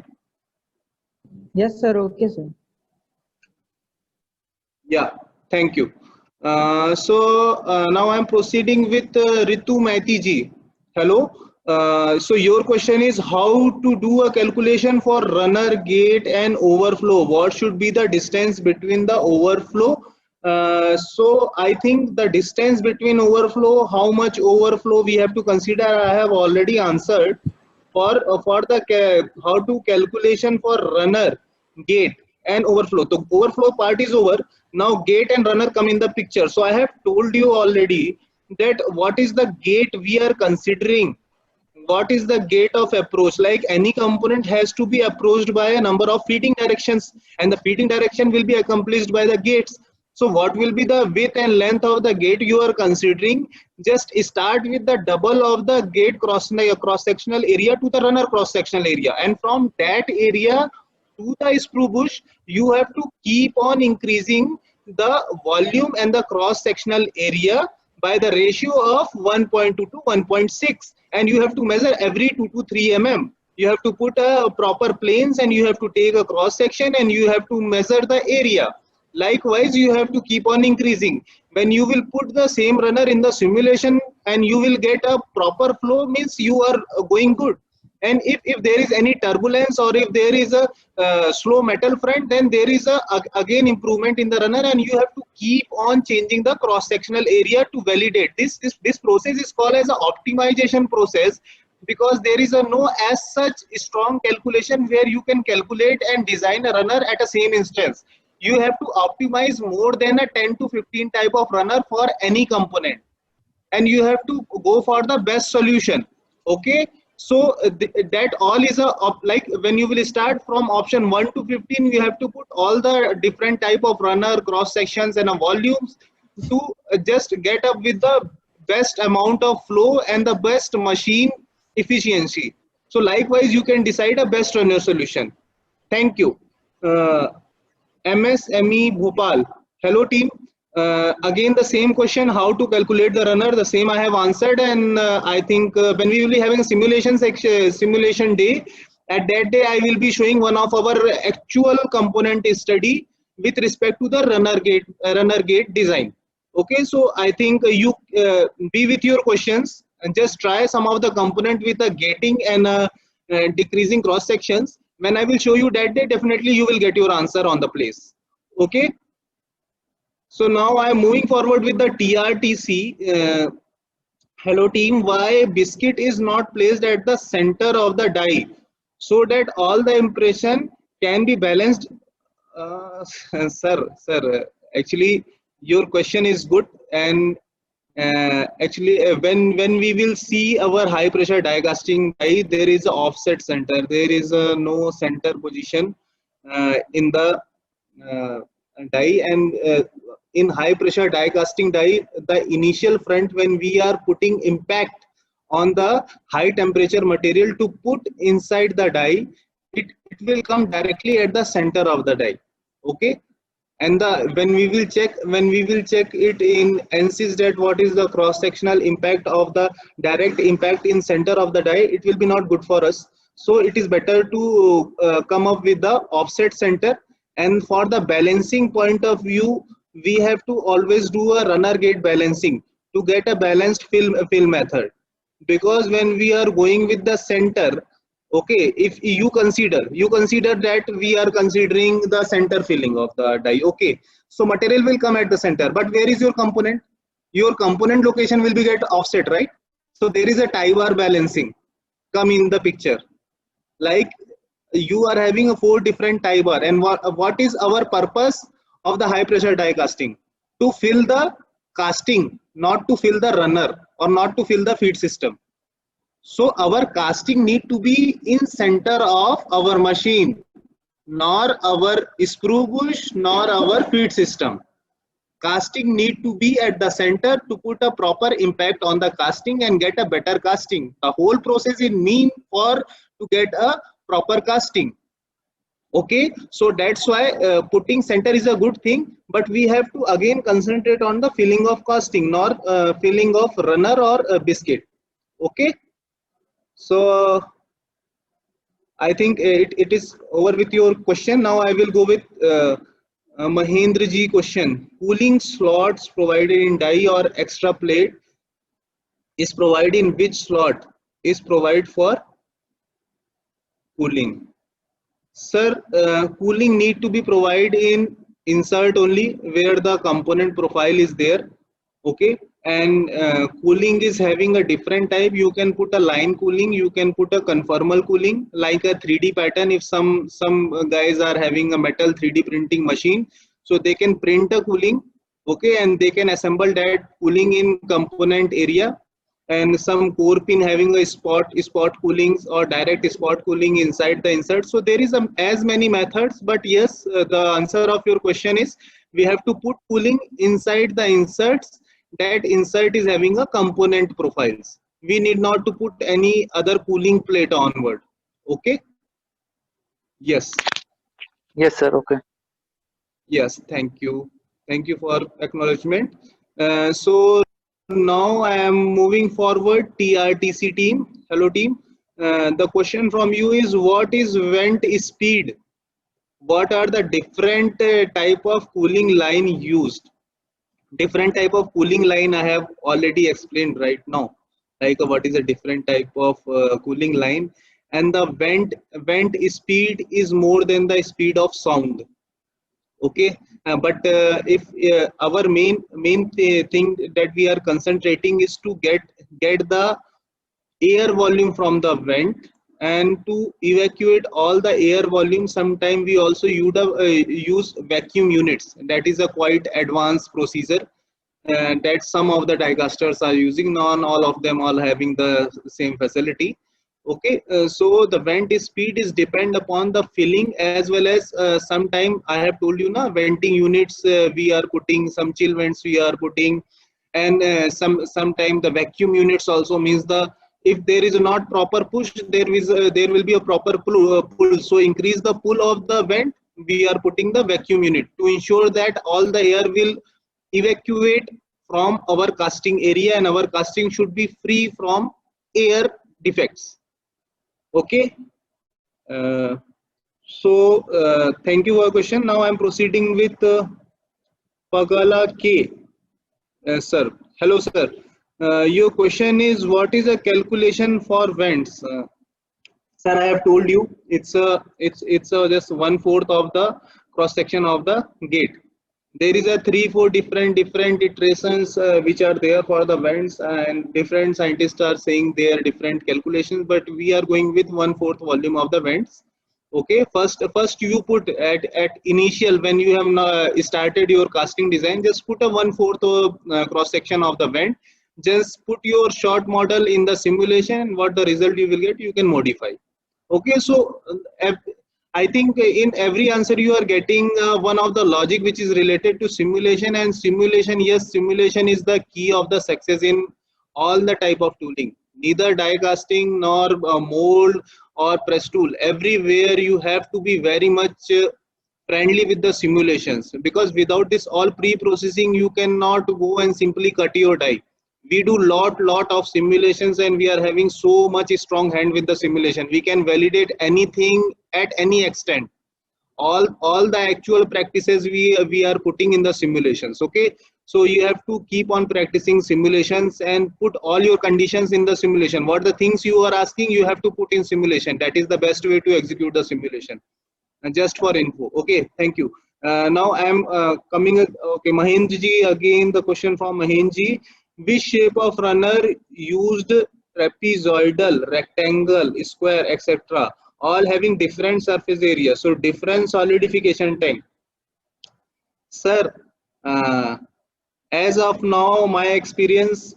Speaker 4: Yes, sir. Okay, sir.
Speaker 3: Yeah, thank you. So now I am proceeding with Ritu Maiti ji. Hello. So your question is how to do a calculation for runner, gate and overflow. What should be the distance between the overflow? So I think the distance between overflow, how much overflow we have to consider, I have already answered. For the how to calculation for runner, gate and overflow. The overflow part is over. Now gate and runner come in the picture. So I have told you already that what is the gate we are considering. What is the gate of approach? Like any component has to be approached by a number of feeding directions, and the feeding direction will be accomplished by the gates. So what will be the width and length of the gate you are considering? Just start with the double of the gate cross sectional area to the runner cross sectional area, and from that area to the screw bush you have to keep on increasing the volume and the cross sectional area by the ratio of 1.2 to 1.6, and you have to measure every 2 to 3 mm. You have to put a proper planes and you have to take a cross section and you have to measure the area. Likewise, you have to keep on increasing. When you will put the same runner in the simulation and you will get a proper flow, means you are going good. And if there is any turbulence or if there is a slow metal front, then there is again improvement in the runner, and you have to keep on changing the cross sectional area to validate. This process is called as an optimization process, because there is a no as such strong calculation where you can calculate and design a runner at a same instance. You have to optimize more than a 10 to 15 type of runner for any component, and you have to go for the best solution. Okay, so that all is like when you will start from option 1 to 15, you have to put all the different type of runner, cross sections and volumes to just get up with the best amount of flow and the best machine efficiency. So likewise you can decide a best runner solution. Thank you. MSME Bhopal. Hello team. Again the same question, how to calculate the runner, the same I have answered, and I think when we will be having a simulation day, at that day I will be showing one of our actual component study with respect to the runner gate design. Okay, so I think you be with your questions and just try some of the component with the gating and decreasing cross sections. When I will show you that day, definitely you will get your answer on the place. Okay. So now I am moving forward with the TRTC. Hello team, why biscuit is not placed at the center of the die so that all the impression can be balanced? Sir, actually your question is good, and actually when we will see our high pressure die casting die, there is an offset center, there is no center position in the die, and in high pressure die casting die, the initial front, when we are putting impact on the high temperature material to put inside the die, it will come directly at the center of the die. Okay, and when we will check it in ANSYS, that what is the cross sectional impact of the direct impact in center of the die, it will be not good for us. So it is better to come up with the offset center. And for the balancing point of view, we have to always do a runner gate balancing to get a balanced fill method, because when we are going with the center, okay, if you consider that we are considering the center filling of the die, okay, so material will come at the center, but where is your component? Your component location will be get offset, right? So there is a tie bar balancing come in the picture. Like you are having a 4 different tie bar, and what is our purpose of the high pressure die casting? To fill the casting, not to fill the runner or not to fill the feed system. So our casting need to be in center of our machine, nor our screw bush, nor our feed system. Casting need to be at the center to put a proper impact on the casting and get a better casting. The whole process is mean for to get a proper casting. Okay, so that's why putting center is a good thing, but we have to again concentrate on the filling of casting, nor filling of runner or biscuit. Okay, so I think it is over with your question. Now I will go with Mahendra ji question. Cooling slots provided in die or extra plate is provided in which slot? is provided for cooling. Sir, cooling need to be provided in insert only where the component profile is there. Okay, and cooling is having a different type. You can put a line cooling, you can put a conformal cooling like a 3D pattern. If some guys are having a metal 3D printing machine, so they can print a cooling, okay, and they can assemble that cooling in component area, and some core pin having a spot coolings or direct spot cooling inside the insert. So there is as many methods, but yes, the answer of your question is we have to put cooling inside the inserts that insert is having a component profiles. We need not to put any other cooling plate onward. Okay. Yes.
Speaker 5: Yes, sir. Okay.
Speaker 3: Yes, thank you. Thank you for acknowledgement. So now I am moving forward. TRTC team, hello team. The question from you is, what is vent speed? What are the different type of cooling line used? Different type of cooling line I have already explained right now. Like what is a different type of cooling line, and the vent speed is more than the speed of sound. Okay, but if our main thing that we are concentrating is to get the air volume from the vent, and to evacuate all the air volume, sometime we also use vacuum units. That is a quite advanced procedure that some of the die casters are using. Not all of them all having the same facility. Okay, so the vent speed is depend upon the filling, as well as sometime I have told you na, venting units we are putting, some chill vents we are putting, and sometime the vacuum units also, means the if there is not proper push, there will be a proper pull. So increase the pull of the vent, we are putting the vacuum unit to ensure that all the air will evacuate from our casting area, and our casting should be free from air defects. Okay, thank you for your question. Now I am proceeding with Pagala K. Sir, hello sir. Your question is, what is a calculation for vents? Sir, I have told you it's just 1/4 of the cross section of the gate. There is a 3-4 different iterations which are there for the vents, and different scientists are saying their different calculations, but we are going with 1/4 volume of the vents. Okay, first you put at initial, when you have started your casting design, just put a 1/4 cross section of the vent. Just put your short model in the simulation. What the result you will get, you can modify. Okay, so I think in every answer you are getting one of the logic which is related to simulation, and simulation, yes, simulation is the key of the success in all the type of tooling. Neither die casting nor mold or press tool, everywhere you have to be very much friendly with the simulations, because without this all pre-processing you cannot go and simply cut your die. We do lot of simulations, and we are having so much strong hand with the simulation. We can validate anything at any extent. All the actual practices we are putting in the simulations. Okay, so you have to keep on practicing simulations and put all your conditions in the simulation. What the things you are asking, you have to put in simulation. That is the best way to execute the simulation. And just for info. Okay, thank you. Now I am coming. Okay, Mahendra ji, again the question from Mahendra ji. Which shape of runner used trapezoidal, rectangle, square, etc., all having different surface area, so different solidification time? Sir, as of now, my experience,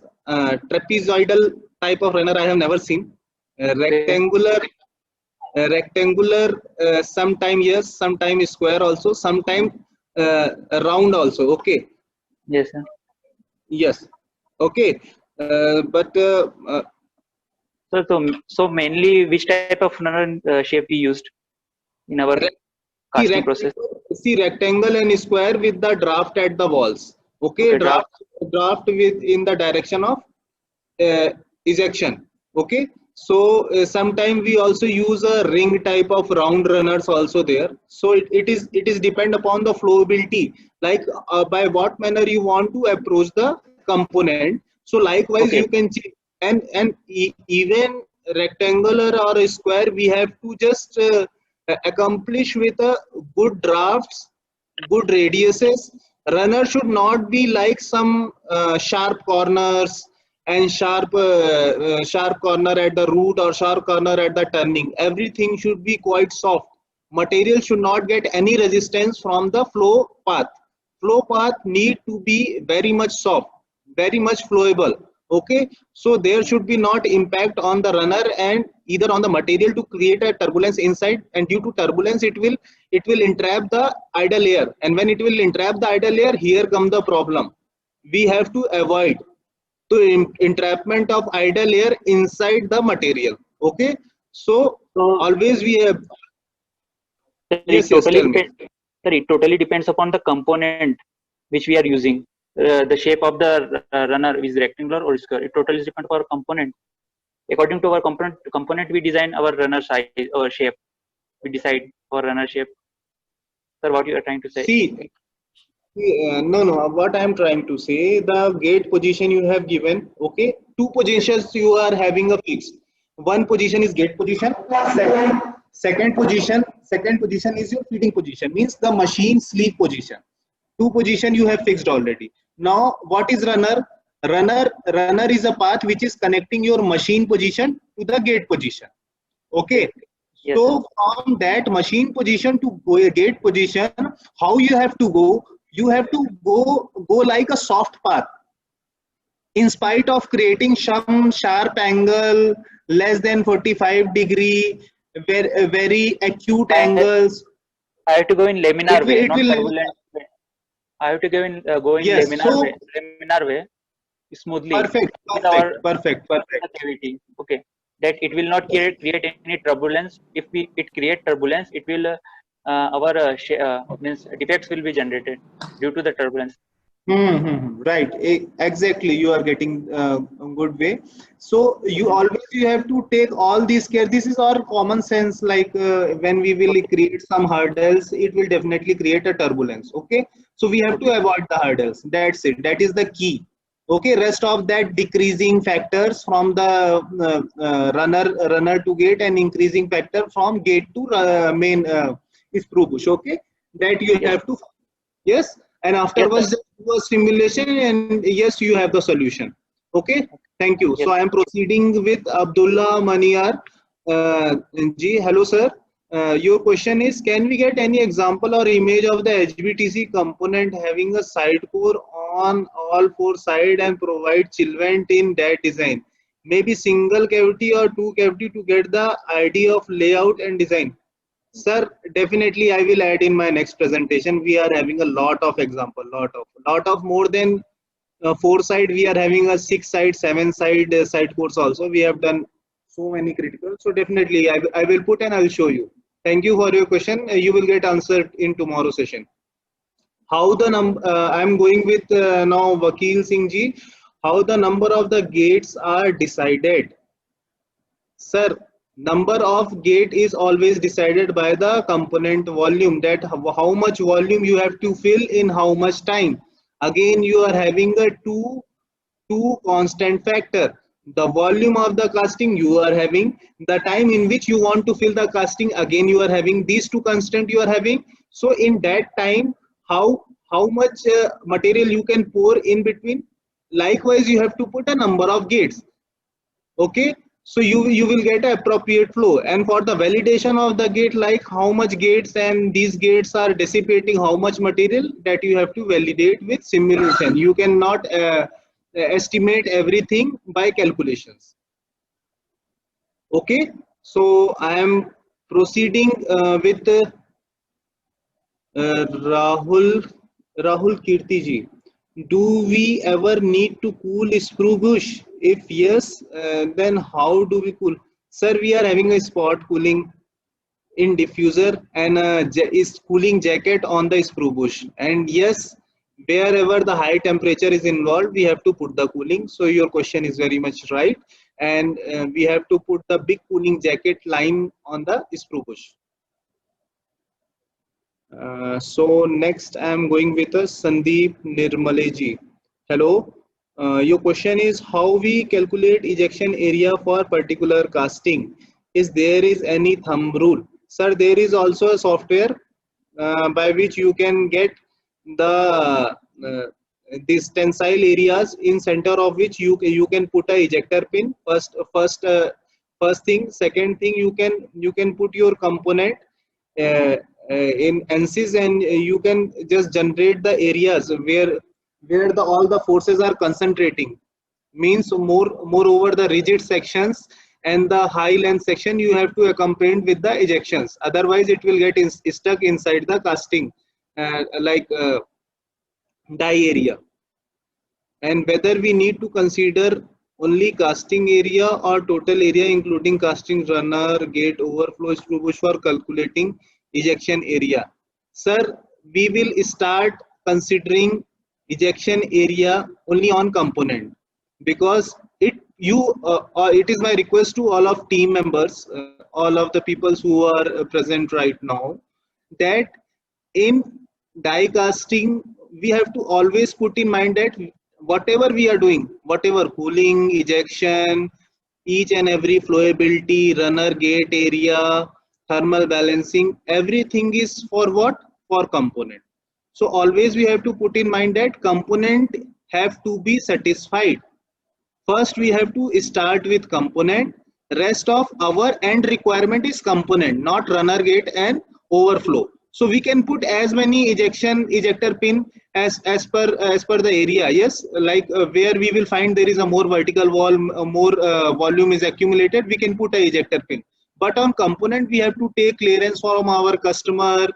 Speaker 3: trapezoidal type of runner I have never seen. Rectangular, sometime yes, sometime square also, sometime round also. Okay.
Speaker 5: Yes, sir.
Speaker 3: Yes. Okay,
Speaker 5: So mainly, which type of runner shape we used in our casting process?
Speaker 3: See, rectangle and square with the draft at the walls. Okay, draft with in the direction of ejection. Okay, so sometimes we also use a ring type of round runners also there. So it is depend upon the flowability, like by what manner you want to approach the component. So likewise, okay, you can check, and even rectangular or a square, we have to just accomplish with a good drafts, good radiuses. Runner should not be like some sharp corners and sharp corner at the root or sharp corner at the turning. Everything should be quite soft. Material should not get any resistance from the flow path. Flow path need to be very much soft, very much flowable. Okay, so there should be not impact on the runner and either on the material to create a turbulence inside, and due to turbulence it will entrap the idle layer, and when it will entrap the idle layer, here come the problem. We have to avoid the entrapment of idle layer inside the material. Okay, so
Speaker 5: So
Speaker 3: always we have.
Speaker 5: sir,
Speaker 3: Yes, yes, tell me.
Speaker 5: it totally depends upon the component which we are using. The shape of the runner is rectangular or square. It totally depends on our component. According to our component, we design our runner size or shape. We decide our runner shape. Sir, what you are trying to say?
Speaker 3: See, no, no. What I am trying to say, the gate position you have given, okay, two positions you are having a fixed. One position is gate position. Second position is your feeding position. Means the machine sleep position. Two position you have fixed already. Now, what is runner? Runner is a path which is connecting your machine position to the gate position. Okay.
Speaker 5: Yes, sir.
Speaker 3: So from that machine position to gate position, how you have to go? You have to go like a soft path. In spite of creating some sharp angle, less than 45-degree, very acute angles,
Speaker 5: I have to go in laminar way,
Speaker 3: it
Speaker 5: not
Speaker 3: will.
Speaker 5: turbulent way. I have to go in
Speaker 3: Yes. So
Speaker 5: laminar way smoothly
Speaker 3: perfect,
Speaker 5: with our
Speaker 3: perfect.
Speaker 5: cavity. Okay, that it will not create any turbulence. If it create turbulence, it will our means defects will be generated due to the turbulence.
Speaker 3: Right, exactly. You are getting a good way. So you have to take all these care. This is our common sense. Like when we will create some hurdles, it will definitely create a turbulence. Okay, so we have to avoid the hurdles. That's it. That is the key. Okay, rest of that decreasing factors from the runner to gate and increasing factor from gate to main screw bush. Okay, that you
Speaker 5: Yes,
Speaker 3: have to. Yes, and
Speaker 5: yes, sir.
Speaker 3: afterwards just do a simulation, and yes, you have the solution. Okay, thank you.
Speaker 5: Yes,
Speaker 3: So I am proceeding with Abdullah Maniar. Ji, hello sir. Your question is, can we get any example or image of the HVTC component having a side core on all four sides and provide chillvent in that design? Maybe single cavity or two cavity to get the idea of layout and design. Sir, definitely I will add in my next presentation. We are having a lot of example, lot of more than four side. We are having a 6 side, 7 side side course also. We have done so many critical. So definitely I will put and I will show you. Thank you for your question. You will get answered in tomorrow session. How the I am going with now Vakil Singh ji. How the number of the gates are decided? Sir, number of gate is always decided by the component volume, that how much volume you have to fill in how much time. Again, you are having a two constant factor. The volume of the casting you are having, the time in which you want to fill the casting, again you are having these two constant you are having. So in that time, how much material you can pour in between. Likewise, you have to put a number of gates. Okay, so you will get an appropriate flow, and for the validation of the gate, like how much gates and these gates are dissipating how much material, that you have to validate with simulation. You cannot estimate everything by calculations. Okay, so I am proceeding with Rahul Kirti ji. Do we ever need to cool screw bush? If yes, then how do we cool? Sir, we are having a spot cooling in diffuser and is cooling jacket on the screw bush. And yes, wherever the high temperature is involved, we have to put the cooling. So your question is very much right. And we have to put the big cooling jacket line on the screw bush. So next I am going with Sandeep Nirmaleji. Hello. Your question is how we calculate ejection area for particular casting. Is there is any thumb rule? Sir, there is also a software by which you can get the these tensile areas in center of which you can put a ejector pin. First thing. Second thing, you can put your component uh, in ANSYS, and you can just generate the areas where all the forces are concentrating. Means moreover the rigid sections and the high length section you have to accompany with the ejections, otherwise it will get stuck inside the casting die area. And whether we need to consider only casting area or total area including casting runner, gate, overflow, screw bush for calculating ejection area. Sir, we will start considering ejection area only on component, because it is my request to all of team members, all of the people who are present right now, that in die casting we have to always put in mind that whatever we are doing, whatever cooling, ejection, each and every flowability, runner, gate area, thermal balancing, everything is for what? For component. So always we have to put in mind that component have to be satisfied. First we have to start with component, rest of our end requirement is component, not runner, gate and overflow. So we can put as many ejector pin as per the area. Yes, like where we will find there is a more vertical wall, more volume is accumulated, we can put a ejector pin. But on component we have to take clearance from our customer,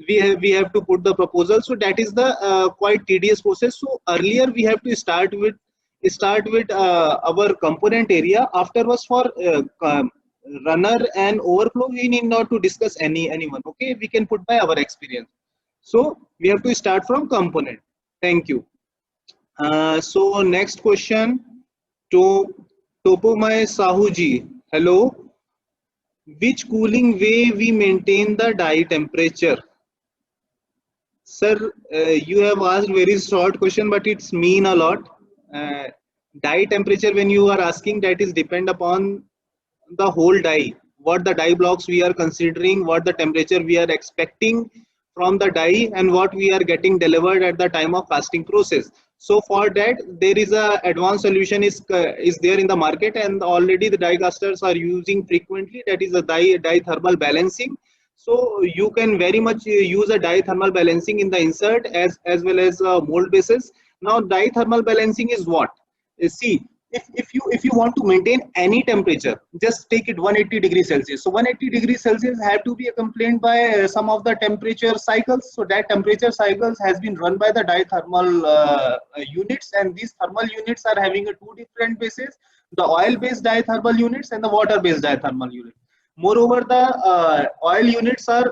Speaker 3: we have to put the proposal. So that is the quite tedious process. So earlier we have to start with our component area. Afterwards for runner and overflow we need not to discuss anyone. Okay, we can put by our experience. So we have to start from component. Thank you. So next question to Topomai Sahuji. Hello. Which cooling way we maintain the die temperature? Sir, you have asked very short question, but it's mean a lot. Die temperature, when you are asking, that is depend upon the whole die, what the die blocks we are considering, what the temperature we are expecting from the die, and what we are getting delivered at the time of casting process. So for that there is a advanced solution is there in the market, and already the die casters are using frequently, that is a die thermal balancing. So you can very much use a die thermal balancing in the insert as well as mold basis. Now die thermal balancing is what? See, if you want to maintain any temperature, just take it 180 degrees Celsius. So 180 degrees Celsius have to be accompanied by some of the temperature cycles. So that temperature cycles has been run by the die thermal units, and these thermal units are having a two different bases: the oil based die thermal units and the water based die thermal units. Moreover, the oil units are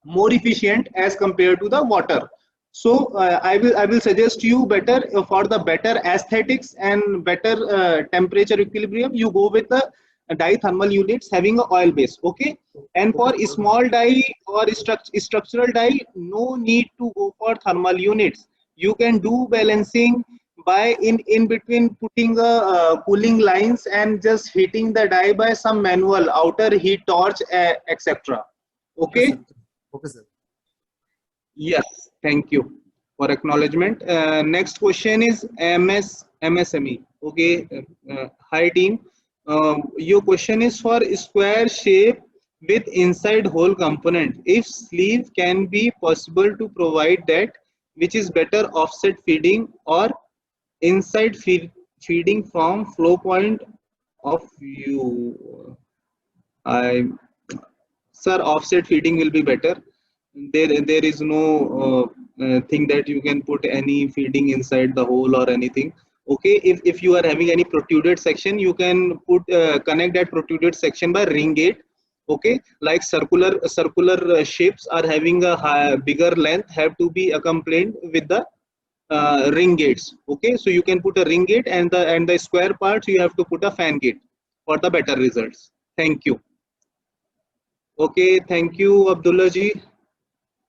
Speaker 3: more efficient as compared to the water. So I will suggest you better for the better aesthetics and better temperature equilibrium, you go with the die thermal units having a oil base. Okay, and for small die or structural die, no need to go for thermal units. You can do balancing by in between putting the cooling lines and just heating the die by some manual outer heat torch, etc. Okay.
Speaker 6: Okay, sir.
Speaker 3: Yes, thank you for acknowledgement. Next question is MSME. Okay, hi team. Your question is for square shape with inside hole component. If sleeve can be possible to provide that, which is better, offset feeding or inside feeding from flow point of view? Sir, offset feeding will be better. There is no thing that you can put any feeding inside the hole or anything. Okay, if you are having any protruded section, you can put connect that protruded section by ring gate. Okay, like circular shapes are having a bigger length, have to be accompanied with the ring gates. Okay, so you can put a ring gate, and the square parts you have to put a fan gate for the better results. Thank you. Okay, thank you, Abdullah ji,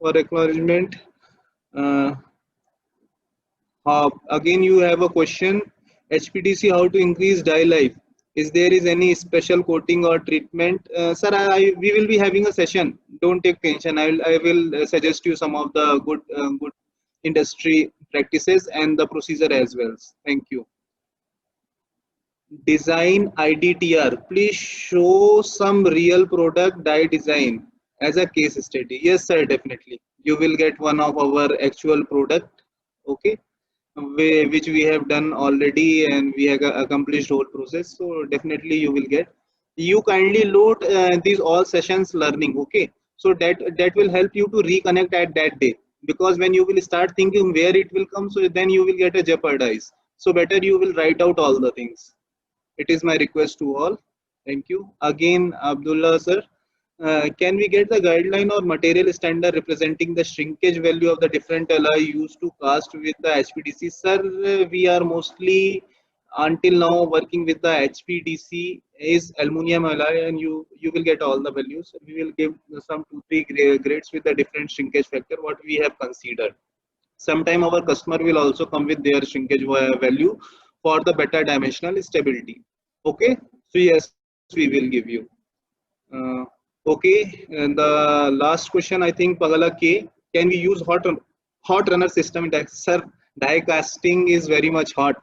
Speaker 3: for acknowledgement. Again, you have a question. HPDC, how to increase die life? Is there is any special coating or treatment? Sir, we will be having a session. Don't take tension. I will suggest you some of the good industry practices and the procedure as well. Thank you. Design IDTR. Please show some real product die design as a case study. Yes, sir, definitely. You will get one of our actual product. Okay, which we have done already and we have accomplished whole process, so definitely you will get. You kindly load these all sessions learning, okay, so that will help you to reconnect at that day, because when you will start thinking where it will come, so then you will get a jeopardize. So better you will write out all the things. It is my request to all. Thank you again. Abdullah sir, can we get the guideline or material standard representing the shrinkage value of the different alloy used to cast with the HPDC? Sir, we are mostly until now working with the HPDC is aluminum alloy, and you will get all the values. We will give some 2-3 grades with the different shrinkage factor what we have considered. Sometime our customer will also come with their shrinkage value for the better dimensional stability. Okay, so yes, we will give you. Okay, and the last question, I think Pagala K, can we use hot runner system in die? Sir, die casting is very much hot.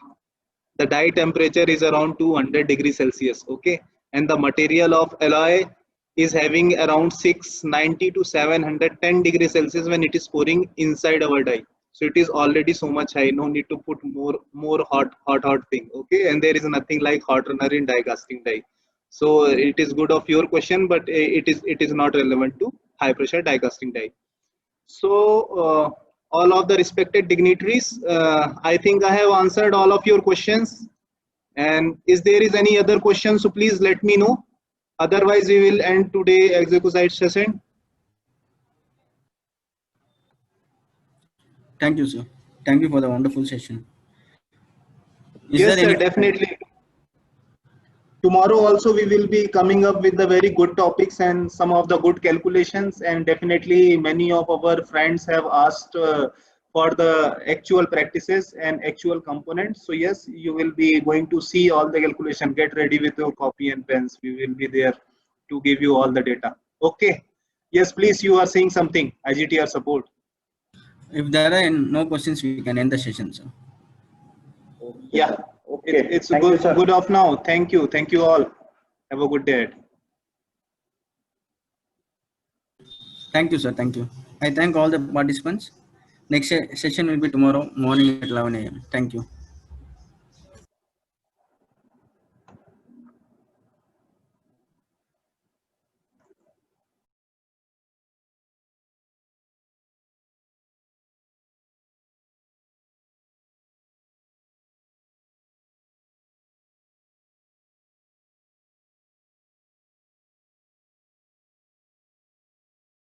Speaker 3: The die temperature is around 200 degrees Celsius. Okay, and the material of alloy is having around 690 to 710 degrees Celsius when it is pouring inside our die. So it is already so much high. No need to put more hot thing. Okay, and there is nothing like hot runner in die casting die. So it is good of your question, but it is not relevant to high pressure die casting die. So all of the respected dignitaries, I think I have answered all of your questions. And if there is any other question, so please let me know. Otherwise, we will end today executive session.
Speaker 2: Thank you, sir. Thank you for the wonderful session. Is
Speaker 3: Yes,
Speaker 2: there
Speaker 3: sir,
Speaker 2: any
Speaker 3: definitely. Tomorrow also we will be coming up with the very good topics and some of the good calculations, and definitely many of our friends have asked for the actual practices and actual components. So yes, you will be going to see all the calculation. Get ready with your copy and pens. We will be there to give you all the data. Okay. Yes, please, you are saying something. IGTR support.
Speaker 2: If there are no questions, we can end the session, sir.
Speaker 3: Yeah.
Speaker 1: Okay.
Speaker 3: It's
Speaker 1: Thank you,
Speaker 3: good.
Speaker 1: sir.
Speaker 3: Good of now. Thank you. Thank you all. Have a good day.
Speaker 2: Thank you, sir. Thank you. I thank all the participants. Next session will be tomorrow morning at 11 a.m. Thank you.